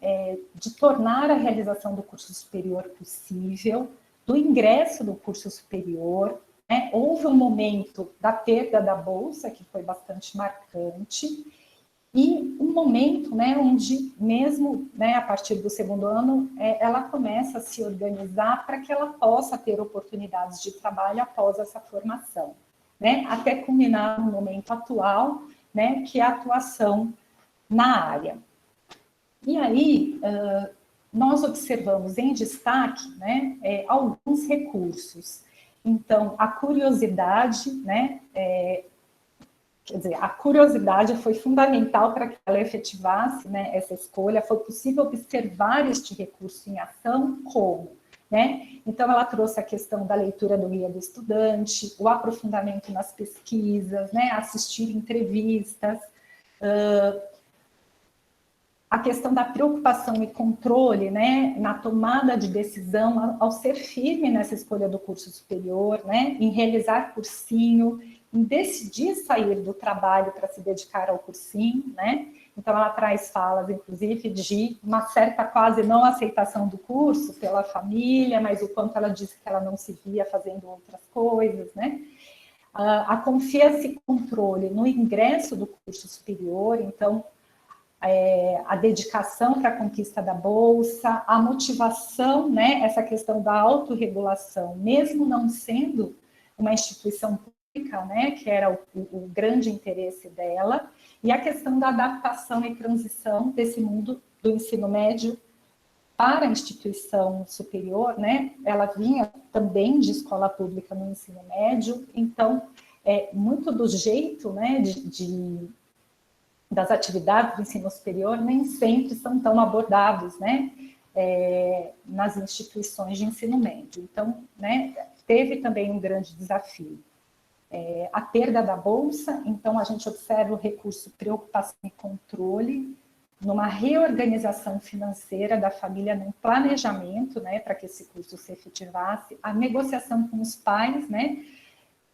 de tornar a realização do curso superior possível, do ingresso do curso superior, né, houve um momento da perda da bolsa, que foi bastante marcante, e um momento, né, onde mesmo, né, a partir do 2º ano, ela começa a se organizar para que ela possa ter oportunidades de trabalho após essa formação, né, até culminar no momento atual, né, que é a atuação na área. E aí, nós observamos em destaque, né, alguns recursos. Então, a curiosidade, né, quer dizer, a curiosidade foi fundamental para que ela efetivasse, né, essa escolha. Foi possível observar este recurso em ação como, né? Então, ela trouxe a questão da leitura do guia do estudante, o aprofundamento nas pesquisas, né, assistir entrevistas, a questão da preocupação e controle, né, na tomada de decisão, ao ser firme nessa escolha do curso superior, né, em realizar cursinho, em decidir sair do trabalho para se dedicar ao cursinho, né? Então, ela traz falas, inclusive, de uma certa quase não aceitação do curso pela família, mas o quanto ela disse que ela não se via fazendo outras coisas, né? A confiança e controle no ingresso do curso superior, então, a dedicação para a conquista da bolsa, a motivação, né? Essa questão da autorregulação, mesmo não sendo uma instituição pública, né, que era o grande interesse dela, e a questão da adaptação e transição desse mundo do ensino médio para a instituição superior, né? Ela vinha também de escola pública no ensino médio, então, muito do jeito, né, das atividades do ensino superior nem sempre são tão abordados, né, nas instituições de ensino médio. Então, né, teve também um grande desafio. A perda da bolsa, então a gente observa o recurso preocupação e controle, numa reorganização financeira da família, num planejamento, né, para que esse curso se efetivasse, a negociação com os pais, né,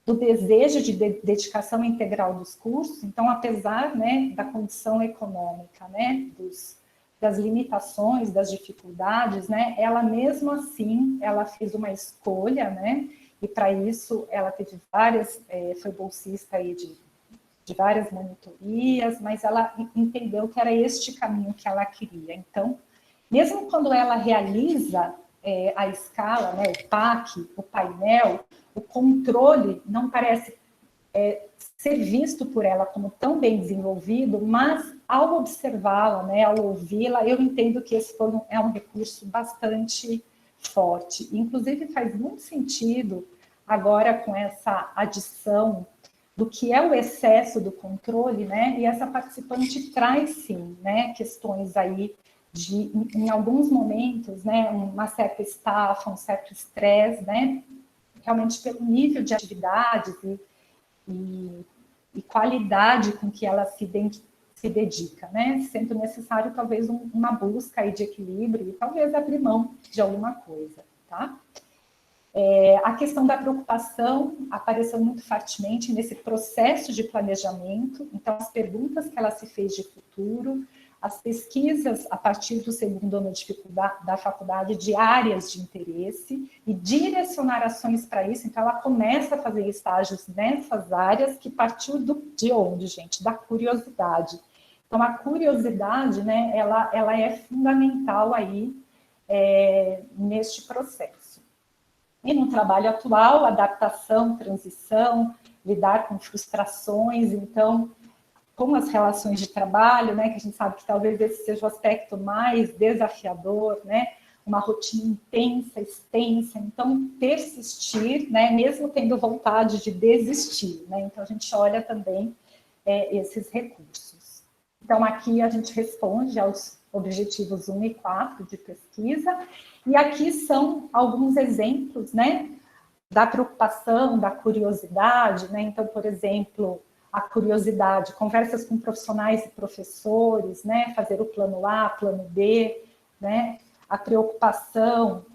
do desejo de dedicação integral dos cursos. Então, apesar, né, da condição econômica, né, das limitações, das dificuldades, né, ela mesmo assim, ela fez uma escolha, né, e para isso ela teve várias, foi bolsista aí de várias monitorias, mas ela entendeu que era este caminho que ela queria. Então, mesmo quando ela realiza a escala, né, o PAC, o painel, o controle não parece ser visto por ela como tão bem desenvolvido, mas ao observá-la, né, ao ouvi-la, eu entendo que esse é um recurso bastante forte. Inclusive, faz muito sentido agora com essa adição do que é o excesso do controle, né? E essa participante traz, sim, né, questões aí de, em alguns momentos, né, uma certa estafa, um certo estresse, né? Realmente pelo nível de atividades e qualidade com que ela se dedica, né? Sendo necessário, talvez, uma busca aí de equilíbrio e talvez abrir mão de alguma coisa, tá? A questão da preocupação apareceu muito fortemente nesse processo de planejamento, então as perguntas que ela se fez de futuro, as pesquisas a partir do segundo ano da faculdade de áreas de interesse e direcionar ações para isso, então ela começa a fazer estágios nessas áreas que partiu de onde, gente? Da curiosidade. Então a curiosidade, né, ela é fundamental aí neste processo. E no trabalho atual, adaptação, transição, lidar com frustrações, então, com as relações de trabalho, né, que a gente sabe que talvez esse seja o aspecto mais desafiador, né, uma rotina intensa, extensa, então, persistir, né, mesmo tendo vontade de desistir, né, então a gente olha também esses recursos. Então, aqui a gente responde aos objetivos 1 e 4 de pesquisa, e aqui são alguns exemplos, né, da preocupação, da curiosidade, né, então, por exemplo, a curiosidade, conversas com profissionais e professores, né, fazer o plano A, plano B, né, a preocupação,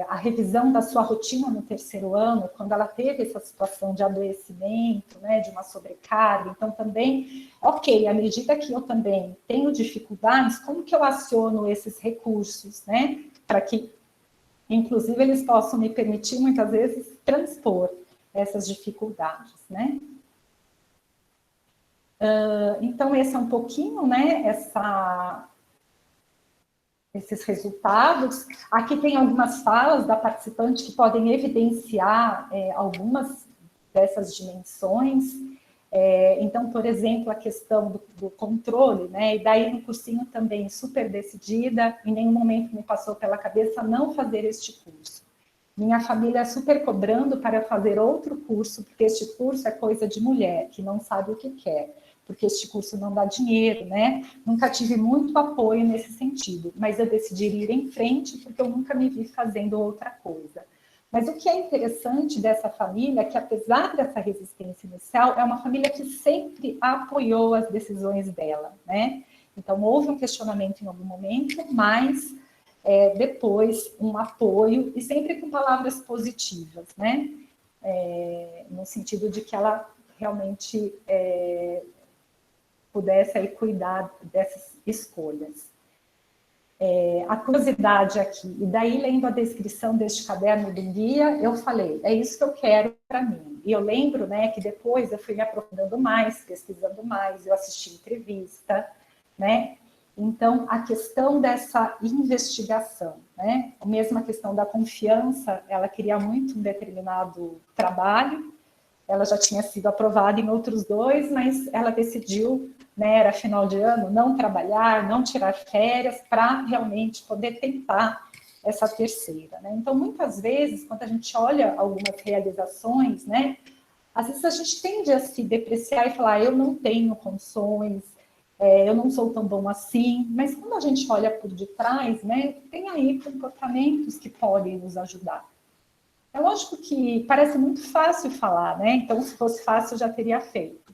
a revisão da sua rotina no terceiro ano, quando ela teve essa situação de adoecimento, né, de uma sobrecarga, então também, ok, à medida que eu também tenho dificuldades, como que eu aciono esses recursos, né, para que, inclusive, eles possam me permitir, muitas vezes, transpor essas dificuldades, né. Então, esse é um pouquinho, né, esses resultados. Aqui tem algumas falas da participante que podem evidenciar algumas dessas dimensões. Então, por exemplo, a questão do controle, né? E daí no cursinho também super decidida, em nenhum momento me passou pela cabeça não fazer este curso. Minha família super cobrando para fazer outro curso, porque este curso é coisa de mulher, que não sabe o que quer, porque este curso não dá dinheiro, né? Nunca tive muito apoio nesse sentido, mas eu decidi ir em frente, porque eu nunca me vi fazendo outra coisa. Mas o que é interessante dessa família é que, apesar dessa resistência inicial, é uma família que sempre apoiou as decisões dela, né? Então, houve um questionamento em algum momento, mas depois um apoio, e sempre com palavras positivas, né? No sentido de que ela realmente pudesse aí cuidar dessas escolhas. A curiosidade aqui, e daí lendo a descrição deste caderno do guia, eu falei, é isso que eu quero para mim. E eu lembro, né, que depois eu fui me aprofundando mais, pesquisando mais, eu assisti entrevista, né? Então, a questão dessa investigação, né? A mesma questão da confiança, ela queria muito um determinado trabalho, ela já tinha sido aprovada em outros 2, mas ela decidiu, né, era final de ano, não trabalhar, não tirar férias, para realmente poder tentar essa terceira, né? Então, muitas vezes, quando a gente olha algumas realizações, né, às vezes a gente tende a se depreciar e falar, eu não tenho condições, eu não sou tão bom assim, mas quando a gente olha por detrás, né, tem aí comportamentos que podem nos ajudar. É lógico que parece muito fácil falar, né? Então, se fosse fácil, eu já teria feito.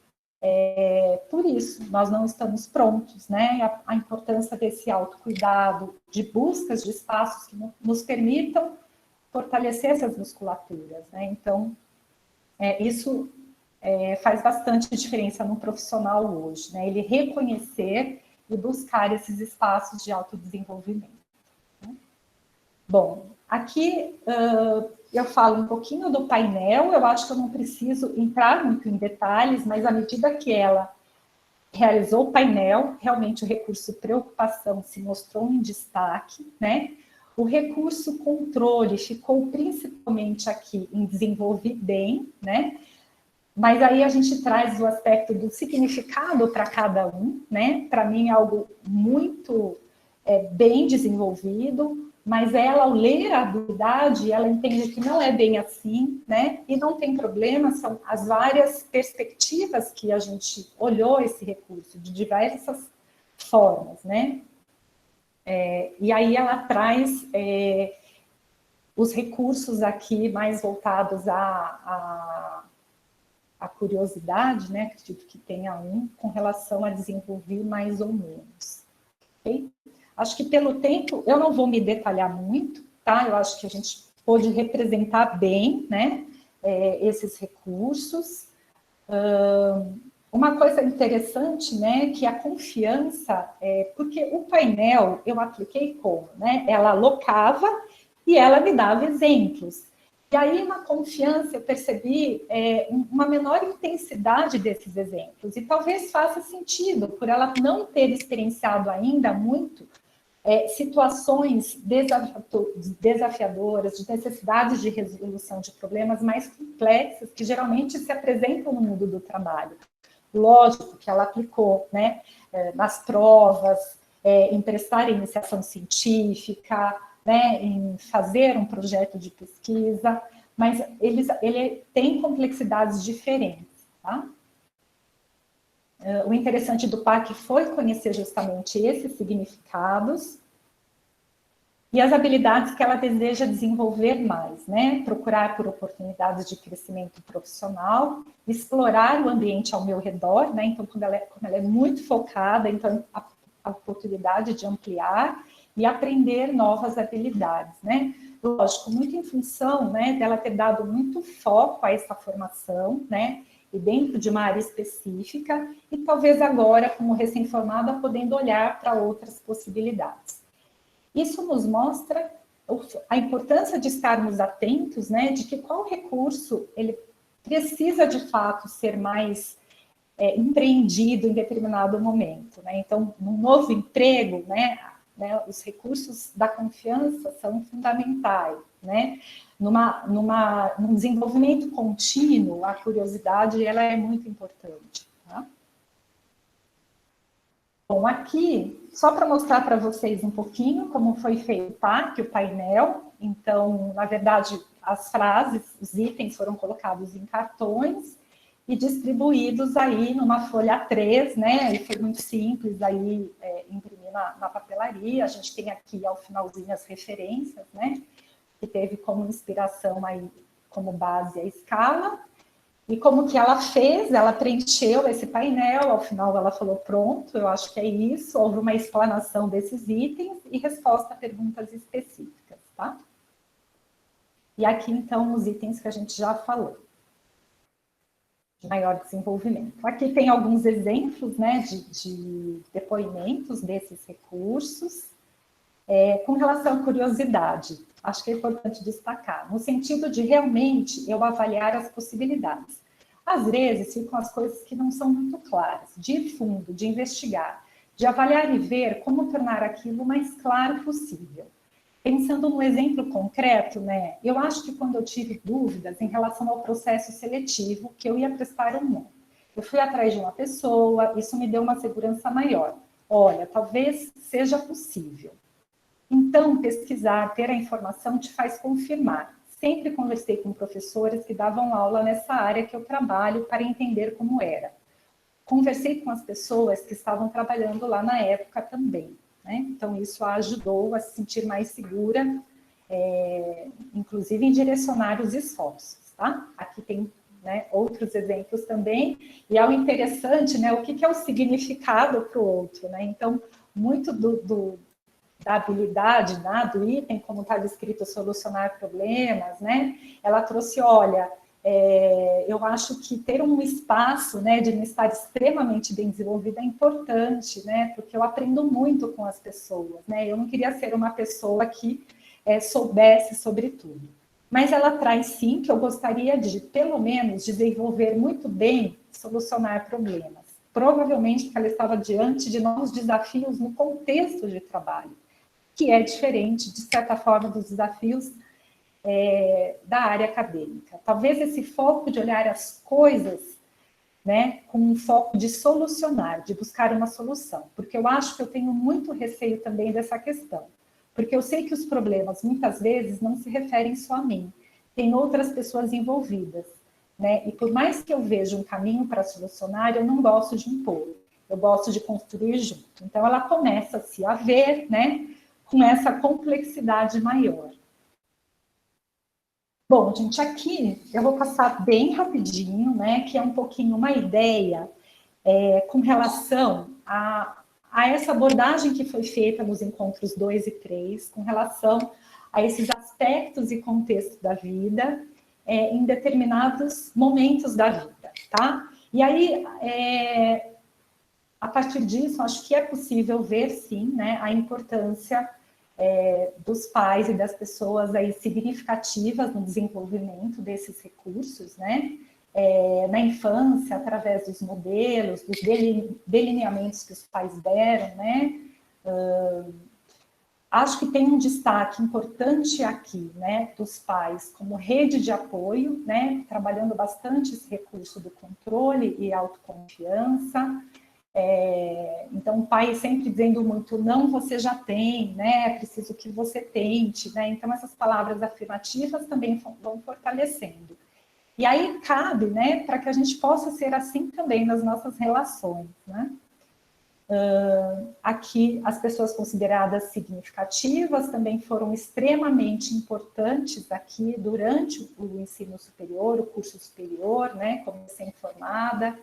Por isso, nós não estamos prontos, né? A importância desse autocuidado, de buscas de espaços que nos permitam fortalecer essas musculaturas, né? Então, isso faz bastante diferença no profissional hoje, né? Ele reconhecer e buscar esses espaços de autodesenvolvimento, né? Bom, Aqui eu falo um pouquinho do painel, eu acho que eu não preciso entrar muito em detalhes, mas à medida que ela realizou o painel, realmente o recurso preocupação se mostrou em destaque, né? O recurso controle ficou principalmente aqui em desenvolver bem, né? Mas aí a gente traz o aspecto do significado para cada um, né? Para mim é algo muito bem desenvolvido, mas ela, ao ler a habilidade, ela entende que não é bem assim, né? E não tem problema, são as várias perspectivas que a gente olhou esse recurso, de diversas formas, né? E aí ela traz os recursos aqui mais voltados à curiosidade, né? Acredito que tenha um, com relação a desenvolver mais ou menos. Okay? Acho que pelo tempo, eu não vou me detalhar muito, tá? Eu acho que a gente pôde representar bem, né, esses recursos. Uma coisa interessante, né, que a confiança, porque o painel eu apliquei como, né? Ela alocava e ela me dava exemplos. E aí, na confiança, eu percebi uma menor intensidade desses exemplos. E talvez faça sentido, por ela não ter experienciado ainda muito situações desafiadoras, de necessidades de resolução de problemas mais complexos, que geralmente se apresentam no mundo do trabalho. Lógico que ela aplicou, né, nas provas, em prestar iniciação científica, né, em fazer um projeto de pesquisa, mas ele tem complexidades diferentes, tá? O interessante do PAC foi conhecer justamente esses significados e as habilidades que ela deseja desenvolver mais, né? Procurar por oportunidades de crescimento profissional, explorar o ambiente ao meu redor, né? Então, como ela é muito focada, então a oportunidade de ampliar e aprender novas habilidades, né? Lógico, muito em função, né, dela ter dado muito foco a essa formação, né? E dentro de uma área específica, e talvez agora, como recém-formada, podendo olhar para outras possibilidades. Isso nos mostra a importância de estarmos atentos, né, de que qual recurso ele precisa, de fato, ser mais empreendido em determinado momento, né? Então, num novo emprego, né, os recursos da confiança são fundamentais, né? Num desenvolvimento contínuo, a curiosidade ela é muito importante. Tá? Bom, aqui, só para mostrar para vocês um pouquinho como foi feito o painel. Então, na verdade, as frases, os itens foram colocados em cartões e distribuídos aí numa folha A3, né? E foi muito simples aí imprimir na papelaria. A gente tem aqui ao finalzinho as referências, né? Que teve como inspiração aí, como base a escala. E como que ela fez? Ela preencheu esse painel, ao final ela falou, pronto, eu acho que é isso. Houve uma explanação desses itens e resposta a perguntas específicas, tá? E aqui, então, os itens que a gente já falou. Maior desenvolvimento. Aqui tem alguns exemplos, né, de depoimentos desses recursos. Com relação à curiosidade, acho que é importante destacar, no sentido de realmente eu avaliar as possibilidades. Às vezes ficam as coisas que não são muito claras, de ir fundo, de investigar, de avaliar e ver como tornar aquilo o mais claro possível. Pensando no exemplo concreto, né, eu acho que quando eu tive dúvidas em relação ao processo seletivo, que eu ia prestar ou não, eu fui atrás de uma pessoa, isso me deu uma segurança maior. Olha, talvez seja possível. Então, pesquisar, ter a informação te faz confirmar. Sempre conversei com professores que davam aula nessa área que eu trabalho para entender como era. Conversei com as pessoas que estavam trabalhando lá na época também. Né? Então, isso a ajudou a se sentir mais segura, inclusive em direcionar os esforços. Tá? Aqui tem, né, outros exemplos também. E é o interessante, né, o que é o significado para o outro. Né? Então, muito da habilidade, né, do item, como está descrito, solucionar problemas, né? Ela trouxe, olha, eu acho que ter um espaço, né, de me estar extremamente bem desenvolvida é importante, né? Porque eu aprendo muito com as pessoas, né? Eu não queria ser uma pessoa que soubesse sobre tudo. Mas ela traz, sim, que eu gostaria de, pelo menos, desenvolver muito bem, solucionar problemas. Provavelmente porque ela estava diante de novos desafios no contexto de trabalho, que é diferente, de certa forma, dos desafios da área acadêmica. Talvez esse foco de olhar as coisas, né, com um foco de solucionar, de buscar uma solução, porque eu acho que eu tenho muito receio também dessa questão, porque eu sei que os problemas, muitas vezes, não se referem só a mim, tem outras pessoas envolvidas, né, e por mais que eu veja um caminho para solucionar, eu não gosto de impor, eu gosto de construir junto. Então, ela começa-se a ver, né, com essa complexidade maior. Bom, gente, aqui eu vou passar bem rapidinho, né, que é um pouquinho uma ideia com relação a essa abordagem que foi feita nos encontros 2 e 3, com relação a esses aspectos e contextos da vida em determinados momentos da vida, tá? E aí, a partir disso, acho que é possível ver, sim, né, a importância dos pais e das pessoas aí significativas no desenvolvimento desses recursos, né? Na infância, através dos modelos, dos delineamentos que os pais deram, né? Acho que tem um destaque importante aqui, né, dos pais como rede de apoio, né, trabalhando bastante esse recurso do controle e autoconfiança. Então, o pai sempre dizendo muito, não, você já tem, né, é preciso que você tente, né, então essas palavras afirmativas também vão fortalecendo. E aí cabe, né, para que a gente possa ser assim também nas nossas relações, né. Aqui, as pessoas consideradas significativas também foram extremamente importantes aqui durante o ensino superior, o curso superior, né, como recém-formada,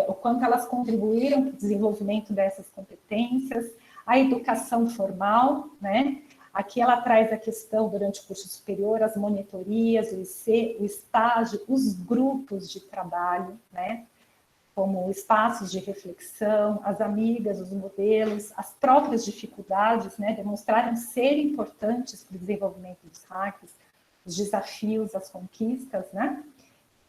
o quanto elas contribuíram para o desenvolvimento dessas competências, a educação formal, né? Aqui ela traz a questão, durante o curso superior, as monitorias, o IC, o estágio, os grupos de trabalho, né? Como espaços de reflexão, as amigas, os modelos, as próprias dificuldades, né? Demonstraram ser importantes para o desenvolvimento dos hacks, os desafios, as conquistas, né?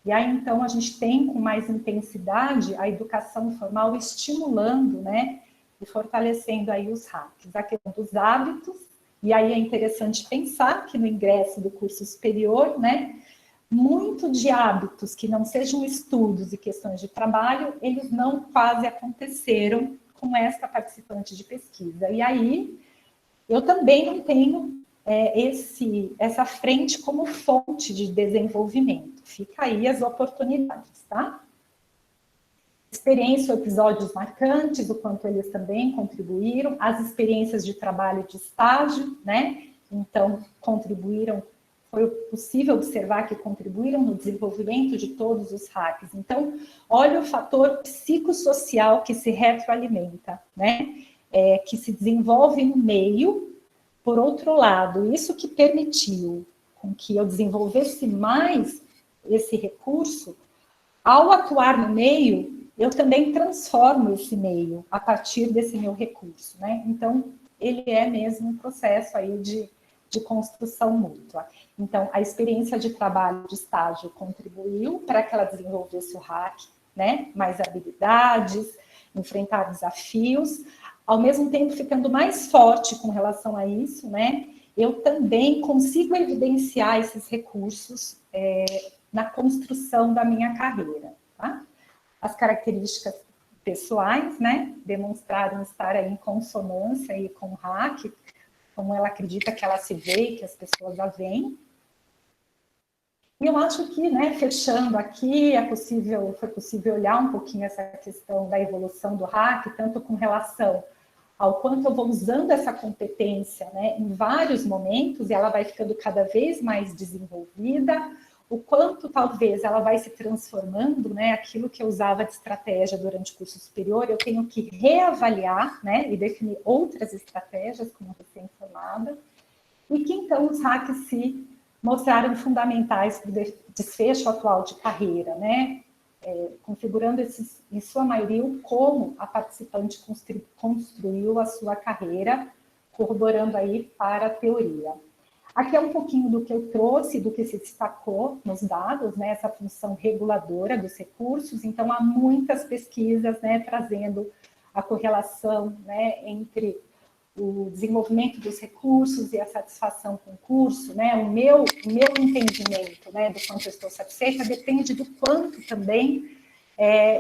E aí, então, a gente tem com mais intensidade a educação formal estimulando, né, e fortalecendo aí os hacks. A questão dos hábitos, e aí é interessante pensar que no ingresso do curso superior, né, muito de hábitos que não sejam estudos e questões de trabalho, eles não quase aconteceram com esta participante de pesquisa. E aí, eu também não tenho essa frente como fonte de desenvolvimento. Fica aí as oportunidades, tá? Experiência ou episódios marcantes, o quanto eles também contribuíram, as experiências de trabalho de estágio, né? Então, contribuíram, foi possível observar que contribuíram no desenvolvimento de todos os hacks. Então, olha o fator psicossocial que se retroalimenta, né? Que se desenvolve no meio. Por outro lado, isso que permitiu com que eu desenvolvesse mais esse recurso, ao atuar no meio, eu também transformo esse meio a partir desse meu recurso, né? Então, ele é mesmo um processo aí de construção mútua. Então, a experiência de trabalho de estágio contribuiu para que ela desenvolvesse o hack, né? Mais habilidades, enfrentar desafios, ao mesmo tempo ficando mais forte com relação a isso, né? Eu também consigo evidenciar esses recursos na construção da minha carreira, tá? As características pessoais, né? Demonstraram estar aí em consonância aí com o hack, como ela acredita que ela se vê e que as pessoas a veem. E eu acho que, né, fechando aqui, foi possível olhar um pouquinho essa questão da evolução do hack, tanto com relação ao quanto eu vou usando essa competência, né, em vários momentos, e ela vai ficando cada vez mais desenvolvida, o quanto talvez ela vai se transformando, né, aquilo que eu usava de estratégia durante o curso superior, eu tenho que reavaliar, né, e definir outras estratégias como recém-formada, e que então os hacks se mostraram fundamentais para o desfecho atual de carreira, né, configurando em sua maioria como a participante construiu a sua carreira corroborando aí para a teoria. Aqui é um pouquinho do que eu trouxe, do que se destacou nos dados, né, essa função reguladora dos recursos. Então, há muitas pesquisas, né, trazendo a correlação, né, entre o desenvolvimento dos recursos e a satisfação com o curso, né, o meu entendimento, né, do quanto eu estou satisfeita depende do quanto também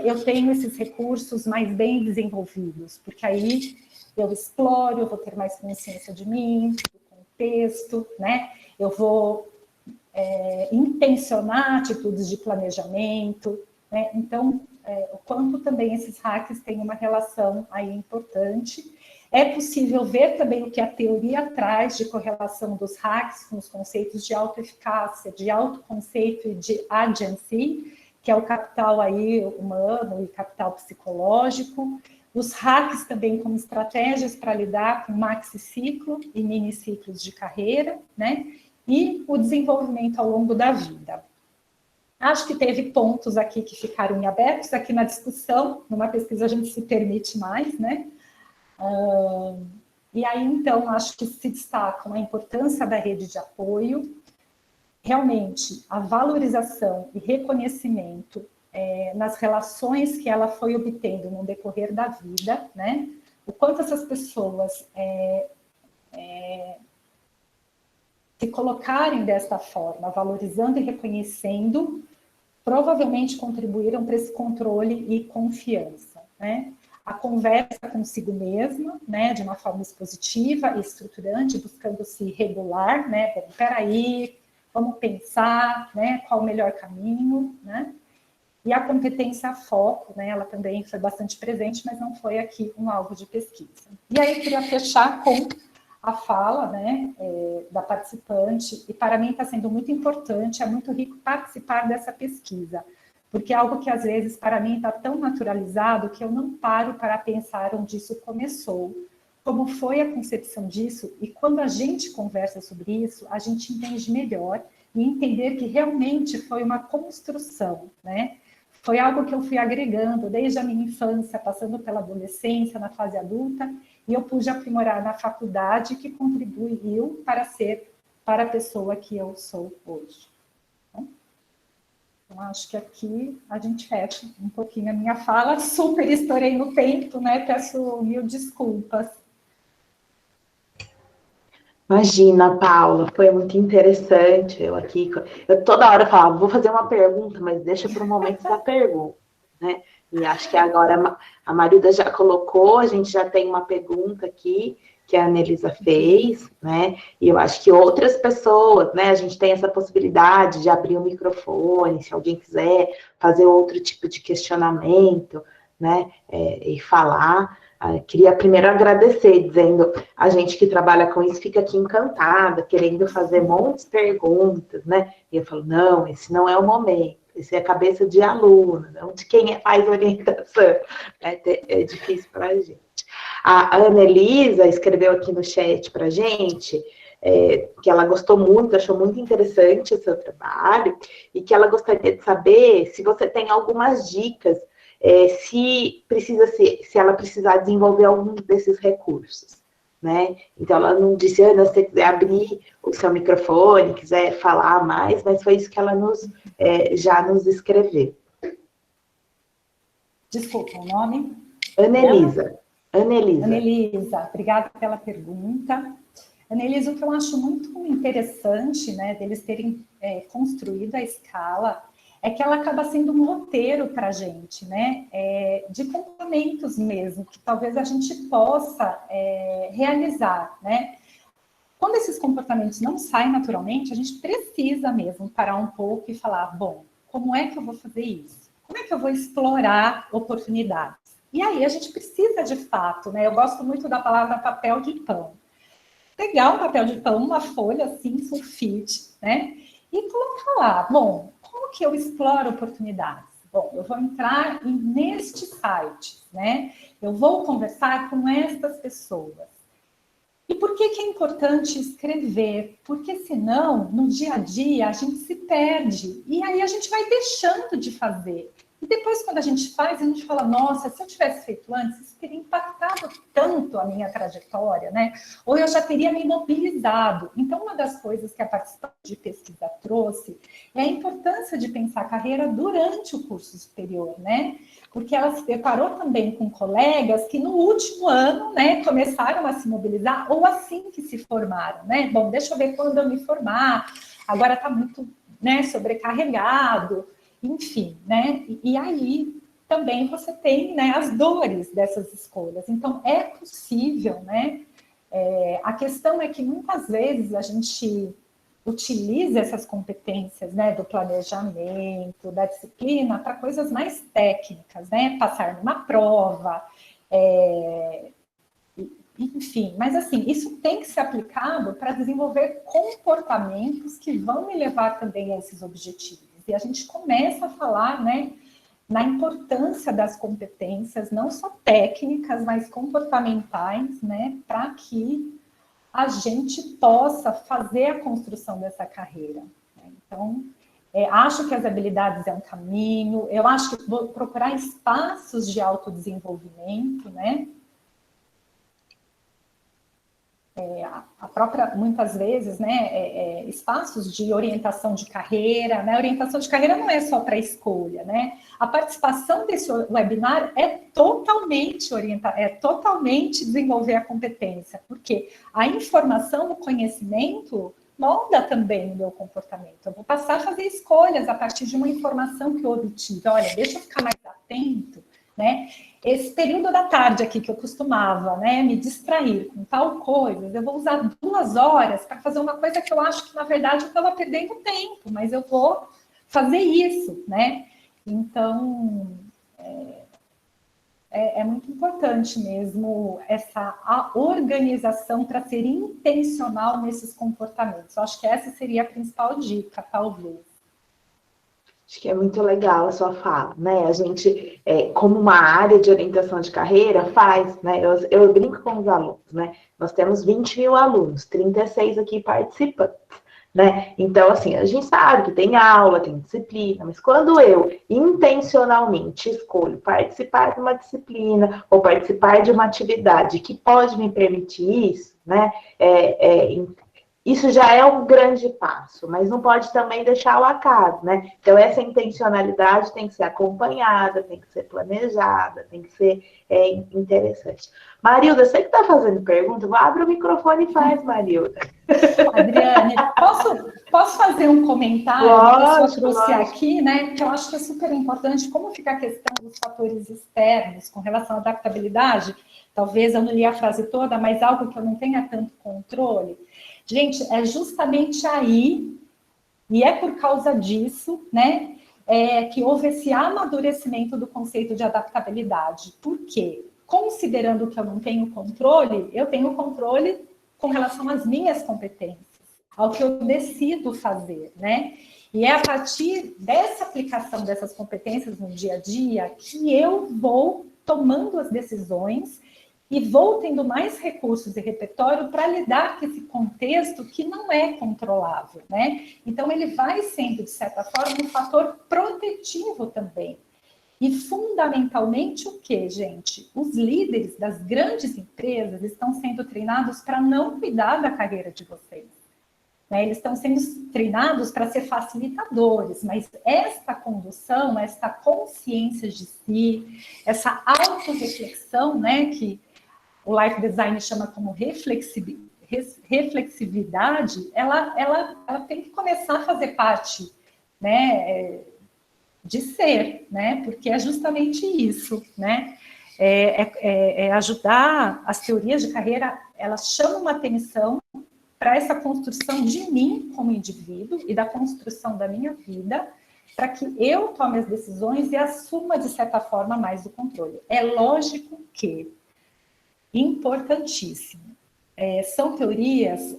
eu tenho esses recursos mais bem desenvolvidos, porque aí eu exploro, eu vou ter mais consciência de mim, do contexto, né, eu vou intencionar atitudes de planejamento, né, então, o quanto também esses hacks têm uma relação aí importante. É possível ver também o que a teoria traz de correlação dos hacks com os conceitos de autoeficácia, de autoconceito e de agency, que é o capital aí humano e capital psicológico. Os hacks também como estratégias para lidar com maxi-ciclo e mini-ciclos de carreira, né? E o desenvolvimento ao longo da vida. Acho que teve pontos aqui que ficaram em abertos, aqui na discussão, numa pesquisa a gente se permite mais, né? E aí, então, acho que se destacam a importância da rede de apoio, realmente a valorização e reconhecimento nas relações que ela foi obtendo no decorrer da vida, né? O quanto essas pessoas se colocarem desta forma, valorizando e reconhecendo, provavelmente contribuíram para esse controle e confiança, né? A conversa consigo mesma, né, de uma forma expositiva e estruturante, buscando se regular, né, peraí, vamos pensar, né, qual o melhor caminho, né, e a competência a foco, né, ela também foi bastante presente, mas não foi aqui um alvo de pesquisa. E aí eu queria fechar com a fala, né, da participante, e para mim está sendo muito importante, é muito rico participar dessa pesquisa, porque é algo que, às vezes, para mim está tão naturalizado que eu não paro para pensar onde isso começou, como foi a concepção disso, e quando a gente conversa sobre isso, a gente entende melhor e entender que realmente foi uma construção, né? Foi algo que eu fui agregando desde a minha infância, passando pela adolescência, na fase adulta, e eu pude aprimorar na faculdade, que contribuiu para a pessoa que eu sou hoje. Então, acho que aqui a gente fecha um pouquinho a minha fala. Super estourei no tempo, né? Peço mil desculpas. Imagina, Paula, foi muito interessante. Eu toda hora falava, vou fazer uma pergunta, mas deixa para o momento da pergunta, né? E acho que agora a Marilda já colocou, a gente já tem uma pergunta aqui que a Anelisa fez, né? E eu acho que outras pessoas, né? A gente tem essa possibilidade de abrir o microfone, se alguém quiser fazer outro tipo de questionamento, né? E falar. Queria primeiro agradecer, dizendo a gente que trabalha com isso fica aqui encantada, querendo fazer montes de perguntas, né? E eu falo, não, esse não é o momento, esse é a cabeça de aluno, não de quem faz orientação. É difícil para a gente. A Ana Elisa escreveu aqui no chat para a gente que ela gostou muito, achou muito interessante o seu trabalho, e que ela gostaria de saber se você tem algumas dicas se ela precisar desenvolver algum desses recursos, né? Então, ela não disse, Ana, se você quiser abrir o seu microfone, quiser falar mais, mas foi isso que ela já nos escreveu. Desculpa, o nome? Anelisa. Anelisa, obrigada pela pergunta. Anelisa, o que eu acho muito interessante, né, deles terem construído a escala, é que ela acaba sendo um roteiro para a gente, né? De comportamentos mesmo, que talvez a gente possa realizar, né? Quando esses comportamentos não saem naturalmente, a gente precisa mesmo parar um pouco e falar, bom, como é que eu vou fazer isso? Como é que eu vou explorar oportunidades? E aí a gente precisa de fato, né? Eu gosto muito da palavra papel de pão. Pegar um papel de pão, uma folha assim, sulfite, né? E colocar lá, bom, como que eu exploro oportunidades? Bom, eu vou entrar neste site, né? Eu vou conversar com estas pessoas. E por que é importante escrever? Porque senão, no dia a dia, a gente se perde. E aí a gente vai deixando de fazer. E depois, quando a gente faz, a gente fala, nossa, se eu tivesse feito antes, isso teria impactado tanto a minha trajetória, né? Ou eu já teria me mobilizado. Então, uma das coisas que a participação de pesquisa trouxe é a importância de pensar a carreira durante o curso superior, né? Porque ela se deparou também com colegas que no último ano, né, começaram a se mobilizar, ou assim que se formaram, né? Bom, deixa eu ver quando eu me formar, agora está muito, né, sobrecarregado, enfim, né? E aí também você tem, né, as dores dessas escolhas. Então, é possível, né? A questão é que muitas vezes a gente utiliza essas competências, né, do planejamento, da disciplina, para coisas mais técnicas, né? Passar numa prova, enfim. Mas, assim, isso tem que ser aplicado para desenvolver comportamentos que vão me levar também a esses objetivos. E a gente começa a falar, né, na importância das competências, não só técnicas, mas comportamentais, né, para que a gente possa fazer a construção dessa carreira. Então, acho que as habilidades é um caminho, eu acho que vou procurar espaços de autodesenvolvimento, né? A própria, muitas vezes, né, espaços de orientação de carreira, né? Orientação de carreira não é só para escolha, né? A participação desse webinar é totalmente totalmente desenvolver a competência, porque a informação, o conhecimento molda também o meu comportamento. Eu vou passar a fazer escolhas a partir de uma informação que eu obtive. Olha, deixa eu ficar mais atento, né? Esse período da tarde aqui que eu costumava, né, me distrair com tal coisa, eu vou usar 2 horas para fazer uma coisa que eu acho que, na verdade, eu estava perdendo tempo, mas eu vou fazer isso, né? Então, é muito importante mesmo a organização para ser intencional nesses comportamentos. Eu acho que essa seria a principal dica, talvez. Acho que é muito legal a sua fala, né? A gente, como uma área de orientação de carreira, faz, né? Eu brinco com os alunos, né? Nós temos 20.000 alunos, 36 aqui participantes, né? Então, assim, a gente sabe que tem aula, tem disciplina, mas quando eu intencionalmente escolho participar de uma disciplina ou participar de uma atividade que pode me permitir isso, né? Isso já é um grande passo, mas não pode também deixar ao acaso, né? Então, essa intencionalidade tem que ser acompanhada, tem que ser planejada, tem que ser interessante. Marilda, você que está fazendo pergunta, abre o microfone e faz, Marilda. Adriane, posso fazer um comentário? Lógico, a pessoa trouxe aqui, né? Que eu acho que é super importante, como fica a questão dos fatores externos com relação à adaptabilidade. Talvez eu não li a frase toda, mas algo que eu não tenha tanto controle. Gente, é justamente aí, e é por causa disso, né, que houve esse amadurecimento do conceito de adaptabilidade. Por quê? Considerando que eu não tenho controle, eu tenho controle com relação às minhas competências, ao que eu decido fazer, né? E é a partir dessa aplicação dessas competências no dia a dia que eu vou tomando as decisões e vou tendo mais recursos e repertório para lidar com esse contexto que não é controlável, né? Então, ele vai sendo, de certa forma, um fator protetivo também. E, fundamentalmente, o que, gente? Os líderes das grandes empresas estão sendo treinados para não cuidar da carreira de vocês. Né? Eles estão sendo treinados para ser facilitadores, mas esta condução, esta consciência de si, essa autorreflexão, né, que o Life Design chama como reflexividade, ela tem que começar a fazer parte, né, de ser, né, porque é justamente isso, né, ajudar as teorias de carreira, elas chamam atenção para essa construção de mim como indivíduo e da construção da minha vida, para que eu tome as decisões e assuma, de certa forma, mais o controle. É lógico que importantíssimo. São teorias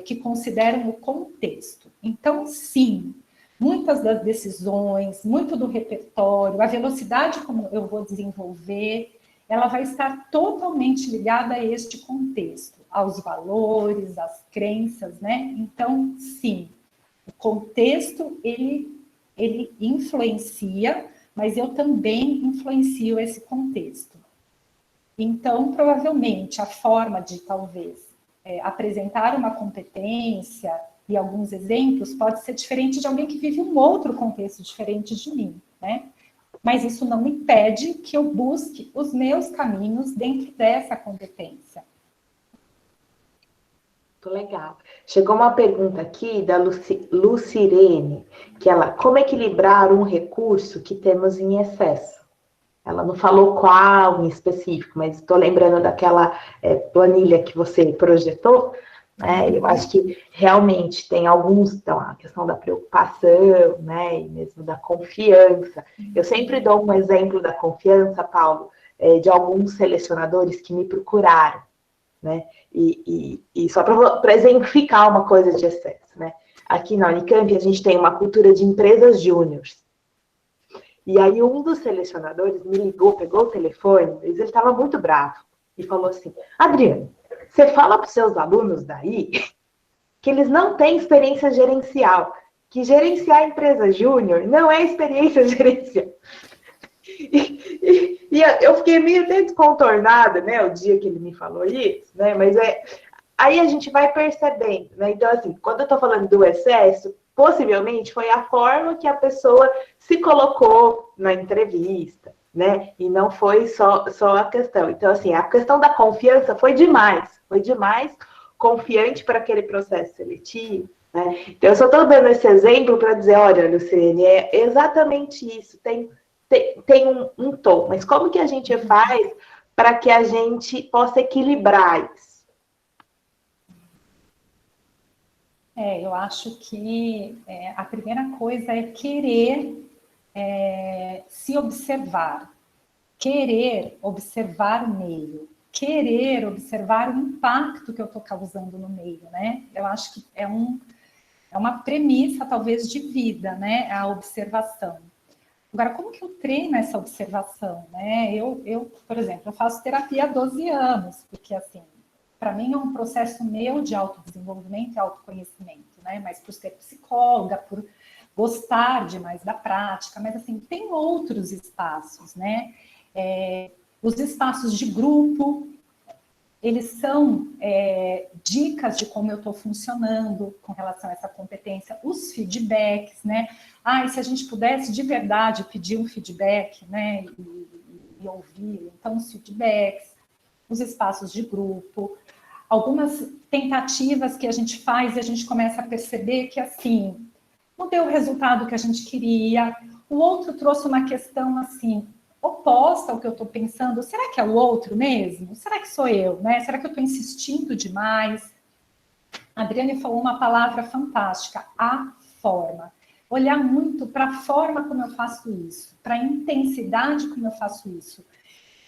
que consideram o contexto. Então, sim, muitas das decisões, muito do repertório, a velocidade como eu vou desenvolver, ela vai estar totalmente ligada a este contexto, aos valores, às crenças, né? Então, sim, o contexto, ele influencia, mas eu também influencio esse contexto. Então, provavelmente, a forma de, talvez, apresentar uma competência e alguns exemplos pode ser diferente de alguém que vive um outro contexto diferente de mim, né? Mas isso não impede que eu busque os meus caminhos dentro dessa competência. Muito legal. Chegou uma pergunta aqui da Lucirene, que ela, como equilibrar um recurso que temos em excesso? Ela não falou qual em específico, mas estou lembrando daquela planilha que você projetou. Eu acho que realmente tem alguns, então, a questão da preocupação, né, e mesmo da confiança. Eu sempre dou um exemplo da confiança, Paulo, de alguns selecionadores que me procuraram, né, e só para exemplificar uma coisa de excesso, né. Aqui na Unicamp a gente tem uma cultura de empresas júniores. E aí um dos selecionadores me ligou, pegou o telefone, ele estava muito bravo, e falou assim, Adriana, você fala para os seus alunos daí que eles não têm experiência gerencial, que gerenciar empresa júnior não é experiência gerencial. E eu fiquei meio até descontornada, né, o dia que ele me falou isso, né, mas aí a gente vai percebendo, né, então assim, quando eu estou falando do excesso, possivelmente foi a forma que a pessoa se colocou na entrevista, né? E não foi só a questão. Então, assim, a questão da confiança foi demais confiante para aquele processo seletivo, né? Então, eu só estou dando esse exemplo para dizer, olha, Luciene, é exatamente isso, tem um tom, mas como que a gente faz para que a gente possa equilibrar isso? Eu acho que a primeira coisa é querer se observar, querer observar o meio, querer observar o impacto que eu estou causando no meio, né? Eu acho que é uma premissa, talvez, de vida, né? A observação. Agora, como que eu treino essa observação, né? Eu, por exemplo, eu faço terapia há 12 anos, porque, assim, para mim é um processo meu de autodesenvolvimento e autoconhecimento, né? Mas por ser psicóloga, por gostar demais da prática, mas assim, tem outros espaços, né? Os espaços de grupo, eles são dicas de como eu estou funcionando com relação a essa competência, os feedbacks, né? E se a gente pudesse de verdade pedir um feedback, né? E ouvir, então os feedbacks, os espaços de grupo, algumas tentativas que a gente faz e a gente começa a perceber que, assim, não deu o resultado que a gente queria, o outro trouxe uma questão, assim, oposta ao que eu estou pensando, será que é o outro mesmo? Será que sou eu, né? Será que eu estou insistindo demais? A Adriane falou uma palavra fantástica, a forma. Olhar muito para a forma como eu faço isso, para a intensidade como eu faço isso.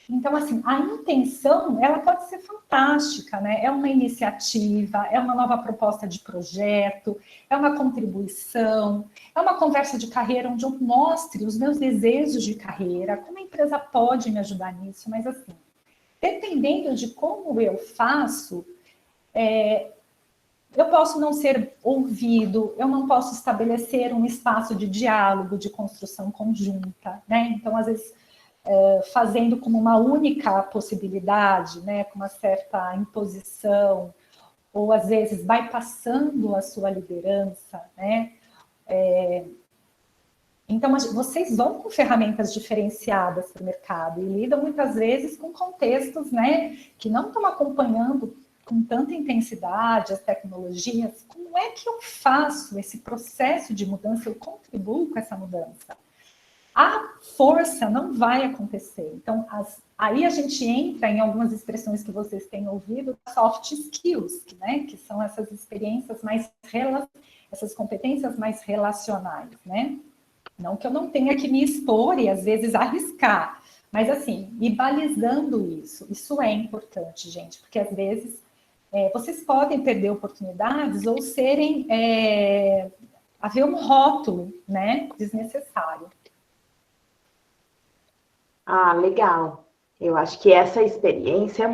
Então, assim, a intenção, ela pode ser fantástica, né? É uma iniciativa, é uma nova proposta de projeto, é uma contribuição, é uma conversa de carreira onde eu mostre os meus desejos de carreira, como a empresa pode me ajudar nisso, mas, assim, dependendo de como eu faço, eu posso não ser ouvido, eu não posso estabelecer um espaço de diálogo, de construção conjunta, né? Então, às vezes, fazendo como uma única possibilidade, né, com uma certa imposição, ou às vezes bypassando a sua liderança, né? Então, vocês vão com ferramentas diferenciadas para o mercado e lidam muitas vezes com contextos, né, que não estão acompanhando com tanta intensidade as tecnologias. Como é que eu faço esse processo de mudança? Eu contribuo com essa mudança? A força não vai acontecer. Então, aí a gente entra em algumas expressões que vocês têm ouvido, soft skills, né? Que são essas experiências essas competências mais relacionais, né? Não que eu não tenha que me expor e, às vezes, arriscar, mas, assim, ir balizando isso. Isso é importante, gente, porque, às vezes, vocês podem perder oportunidades ou haver um rótulo, né, desnecessário. Legal. Eu acho que essa experiência é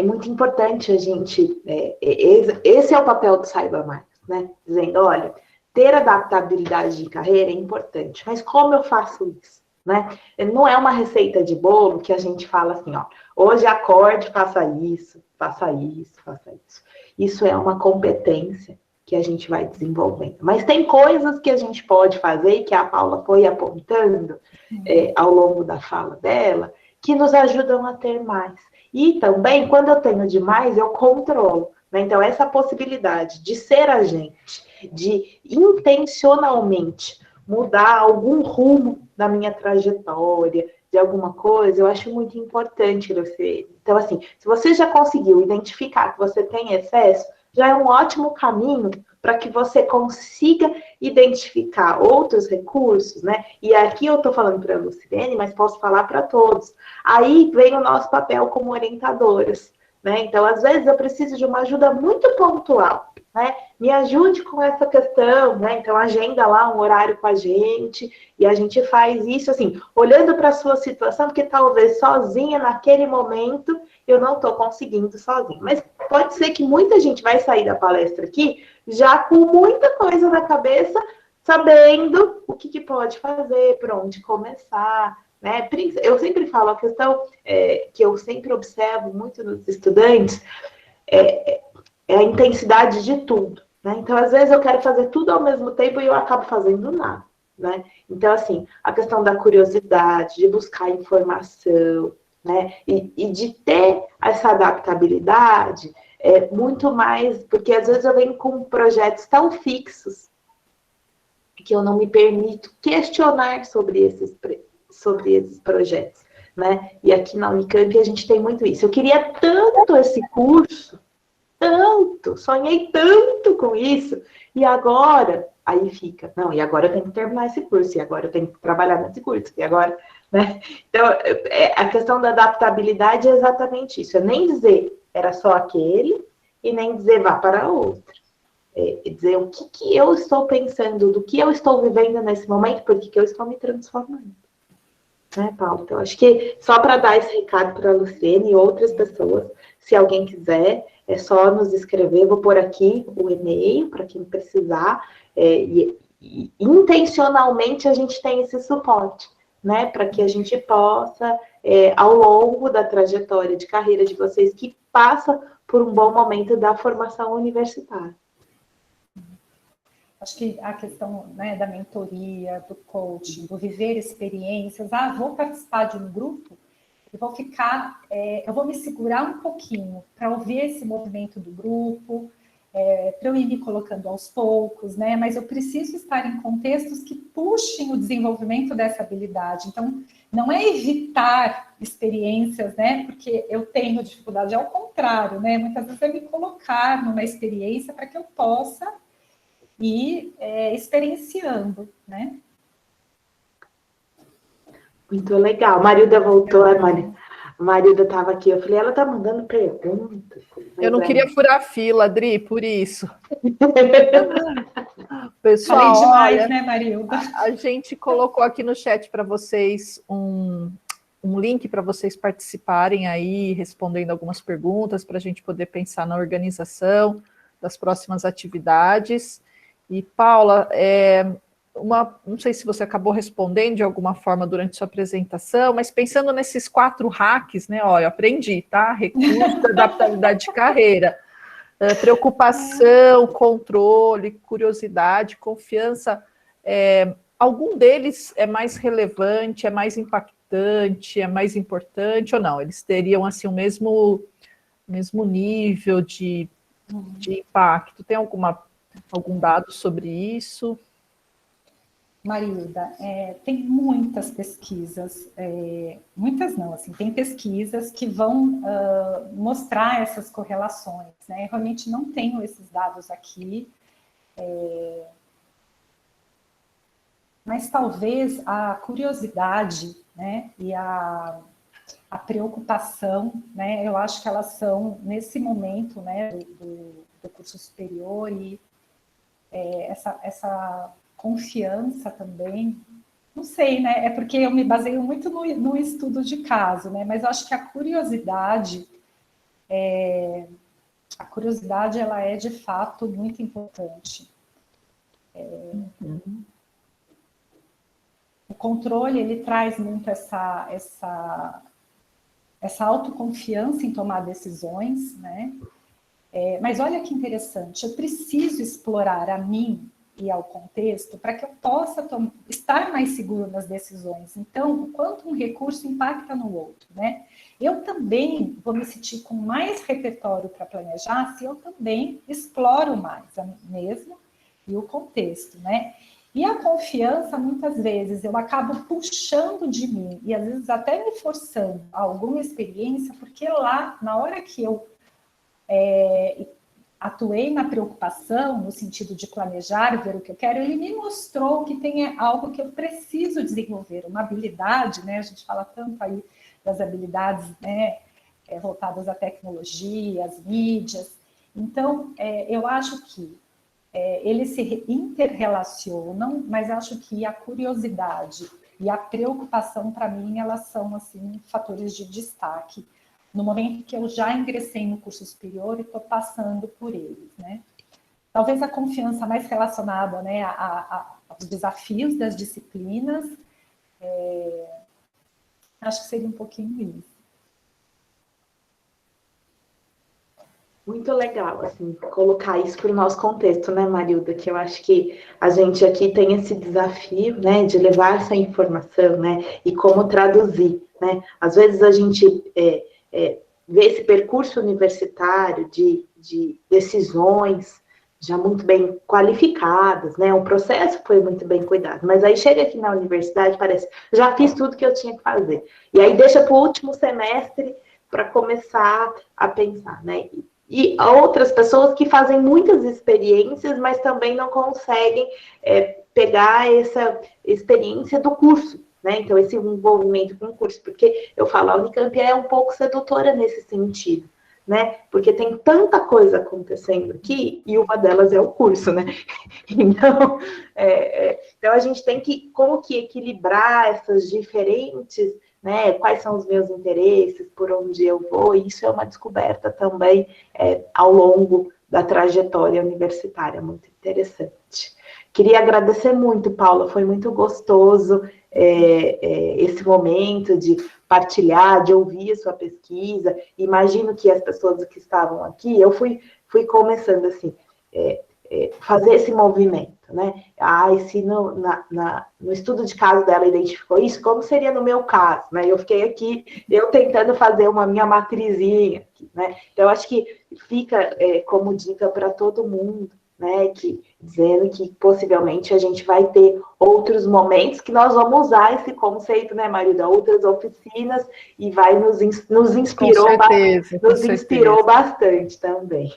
muito importante a gente. Esse é o papel do Saiba Mais, né? Dizendo, olha, ter adaptabilidade de carreira é importante, mas como eu faço isso? né? Não é uma receita de bolo que a gente fala assim, ó, hoje acorde, faça isso, faça isso, faça isso. Isso é uma competência que a gente vai desenvolvendo. Mas tem coisas que a gente pode fazer, e que a Paula foi apontando ao longo da fala dela, que nos ajudam a ter mais. E também, quando eu tenho demais, eu controlo. Né? Então, essa possibilidade de ser agente, de intencionalmente mudar algum rumo da minha trajetória, de alguma coisa, eu acho muito importante, Luciene. Então, assim, se você já conseguiu identificar que você tem excesso, já é um ótimo caminho para que você consiga identificar outros recursos, né? E aqui eu estou falando para a Lucilene, mas posso falar para todos. Aí vem o nosso papel como orientadoras, né? Então, às vezes, eu preciso de uma ajuda muito pontual, né? Me ajude com essa questão, né? Então, agenda lá um horário com a gente, e a gente faz isso, assim, olhando para a sua situação, porque talvez sozinha, naquele momento, eu não estou conseguindo sozinha. Mas pode ser que muita gente vai sair da palestra aqui já com muita coisa na cabeça, sabendo o que pode fazer, por onde começar, né? Eu sempre falo, a questão que eu sempre observo muito nos estudantes é a intensidade de tudo, né? Então, às vezes eu quero fazer tudo ao mesmo tempo e eu acabo fazendo nada, né? Então, assim, a questão da curiosidade, de buscar informação, né? E de ter essa adaptabilidade é muito mais, porque às vezes eu venho com projetos tão fixos que eu não me permito questionar sobre esses projetos, né? E aqui na Unicamp a gente tem muito isso. Eu queria tanto esse curso, tanto, sonhei tanto com isso, e agora, aí fica, não, e agora eu tenho que terminar esse curso, e agora eu tenho que trabalhar nesse curso, e agora, né? Então, a questão da adaptabilidade é exatamente isso, é nem dizer era só aquele, e nem dizer vá para outro. Dizer o que eu estou pensando, do que eu estou vivendo nesse momento, por que eu estou me transformando. Né, Paulo? Então, acho que só para dar esse recado para a Luciene e outras pessoas, se alguém quiser, é só nos escrever. Vou pôr aqui o e-mail para quem precisar. E intencionalmente a gente tem esse suporte, né? Para que a gente possa, ao longo da trajetória de carreira de vocês, que passa por um bom momento da formação universitária. Acho que a questão, né, da mentoria, do coaching, do viver experiências, vou participar de um grupo e vou ficar, eu vou me segurar um pouquinho para ouvir esse movimento do grupo, para eu ir me colocando aos poucos, né? Mas eu preciso estar em contextos que puxem o desenvolvimento dessa habilidade. Então, não é evitar experiências, né? Porque eu tenho dificuldade, é ao contrário, né? Muitas vezes é me colocar numa experiência para que eu possa ir experienciando, né? Muito legal. Marilda voltou, a Marilda estava aqui. Eu falei, ela está mandando perguntas. Eu não queria furar a fila, Adri, por isso. Falei Pessoal, demais, olha, né, Marilda? a gente colocou aqui no chat para vocês um link para vocês participarem aí, respondendo algumas perguntas, para a gente poder pensar na organização das próximas atividades. E, Paula, não sei se você acabou respondendo de alguma forma durante sua apresentação, mas pensando nesses 4 hacks, né? Olha, eu aprendi, tá? Recurso, adaptabilidade de carreira, preocupação, controle, curiosidade, confiança. Algum deles é mais relevante, é mais impactante, é mais importante ou não? Eles teriam assim o mesmo nível de impacto? Tem algum dado sobre isso? Marilda, tem muitas pesquisas, muitas não, assim, tem pesquisas que vão mostrar essas correlações, né? Eu realmente não tenho esses dados aqui, mas talvez a curiosidade, né, e a preocupação, né, eu acho que elas são, nesse momento, né, do curso superior, e essa confiança também, não sei, né, é porque eu me baseio muito no estudo de caso, né, mas eu acho que a curiosidade, ela é, de fato, muito importante. O controle, ele traz muito essa autoconfiança em tomar decisões, né? Mas olha que interessante, eu preciso explorar a mim e ao contexto para que eu possa estar mais seguro nas decisões. Então, o quanto um recurso impacta no outro, né? Eu também vou me sentir com mais repertório para planejar se eu também exploro mais a mim mesmo e o contexto, né? E a confiança, muitas vezes, eu acabo puxando de mim e às vezes até me forçando a alguma experiência, porque lá, na hora que eu atuei na preocupação, no sentido de planejar, ver o que eu quero, ele me mostrou que tem algo que eu preciso desenvolver, uma habilidade, né? A gente fala tanto aí das habilidades, né, voltadas à tecnologia, às mídias. Então, eu acho que eles se interrelacionam, mas acho que a curiosidade e a preocupação, para mim, elas são, assim, fatores de destaque no momento que eu já ingressei no curso superior e estou passando por eles, né? Talvez a confiança mais relacionada, né, aos desafios das disciplinas, acho que seria um pouquinho isso. Muito legal, assim, colocar isso para o nosso contexto, né, Marilda? Que eu acho que a gente aqui tem esse desafio, né, de levar essa informação, né, e como traduzir, né? Às vezes a gente ver esse percurso universitário de decisões já muito bem qualificadas, né? O processo foi muito bem cuidado, mas aí chega aqui na universidade, parece, já fiz tudo que eu tinha que fazer. E aí deixa para o último semestre para começar a pensar, né? E outras pessoas que fazem muitas experiências, mas também não conseguem pegar essa experiência do curso, né? Então, esse envolvimento com o curso, porque eu falo, a Unicamp é um pouco sedutora nesse sentido, né? Porque tem tanta coisa acontecendo aqui, e uma delas é o curso, né? Então, então a gente tem que, como que equilibrar essas diferentes, né? Quais são os meus interesses, por onde eu vou, e isso é uma descoberta também ao longo da trajetória universitária, muito interessante. Queria agradecer muito, Paula, foi muito gostoso esse momento de partilhar, de ouvir a sua pesquisa. Imagino que as pessoas que estavam aqui, eu fui começando assim, fazer esse movimento, né? E se no estudo de caso dela identificou isso, como seria no meu caso, né? Eu fiquei aqui, eu tentando fazer uma minha matrizinha, aqui, né? Então, acho que fica como dica para todo mundo, né, dizendo que possivelmente a gente vai ter outros momentos que nós vamos usar esse conceito, né, Marilda? Outras oficinas, e vai nos inspirou, inspirou bastante também.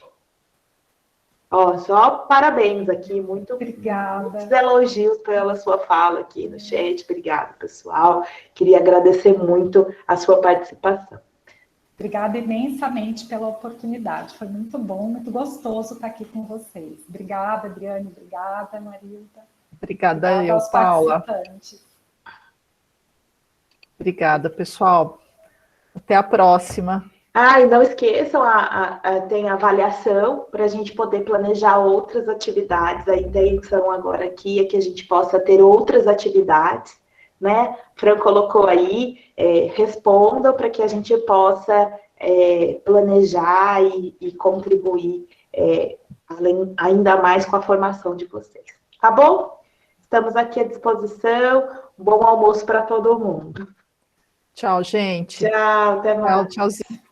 Ó, só parabéns aqui, Obrigada. Muitos elogios pela sua fala aqui no chat. Obrigada, pessoal. Queria agradecer muito a sua participação. Obrigada imensamente pela oportunidade. Foi muito bom, muito gostoso estar aqui com vocês. Obrigada, Adriane. Obrigada, Marilda. Obrigada eu, Paula. Obrigada, pessoal. Até a próxima. E não esqueçam, tem avaliação para a gente poder planejar outras atividades. A intenção agora aqui é que a gente possa ter outras atividades, né? Fran colocou aí, respondam para que a gente possa planejar e contribuir ainda mais com a formação de vocês. Tá bom? Estamos aqui à disposição. Bom almoço para todo mundo. Tchau, gente. Tchau, até mais. Tchauzinho.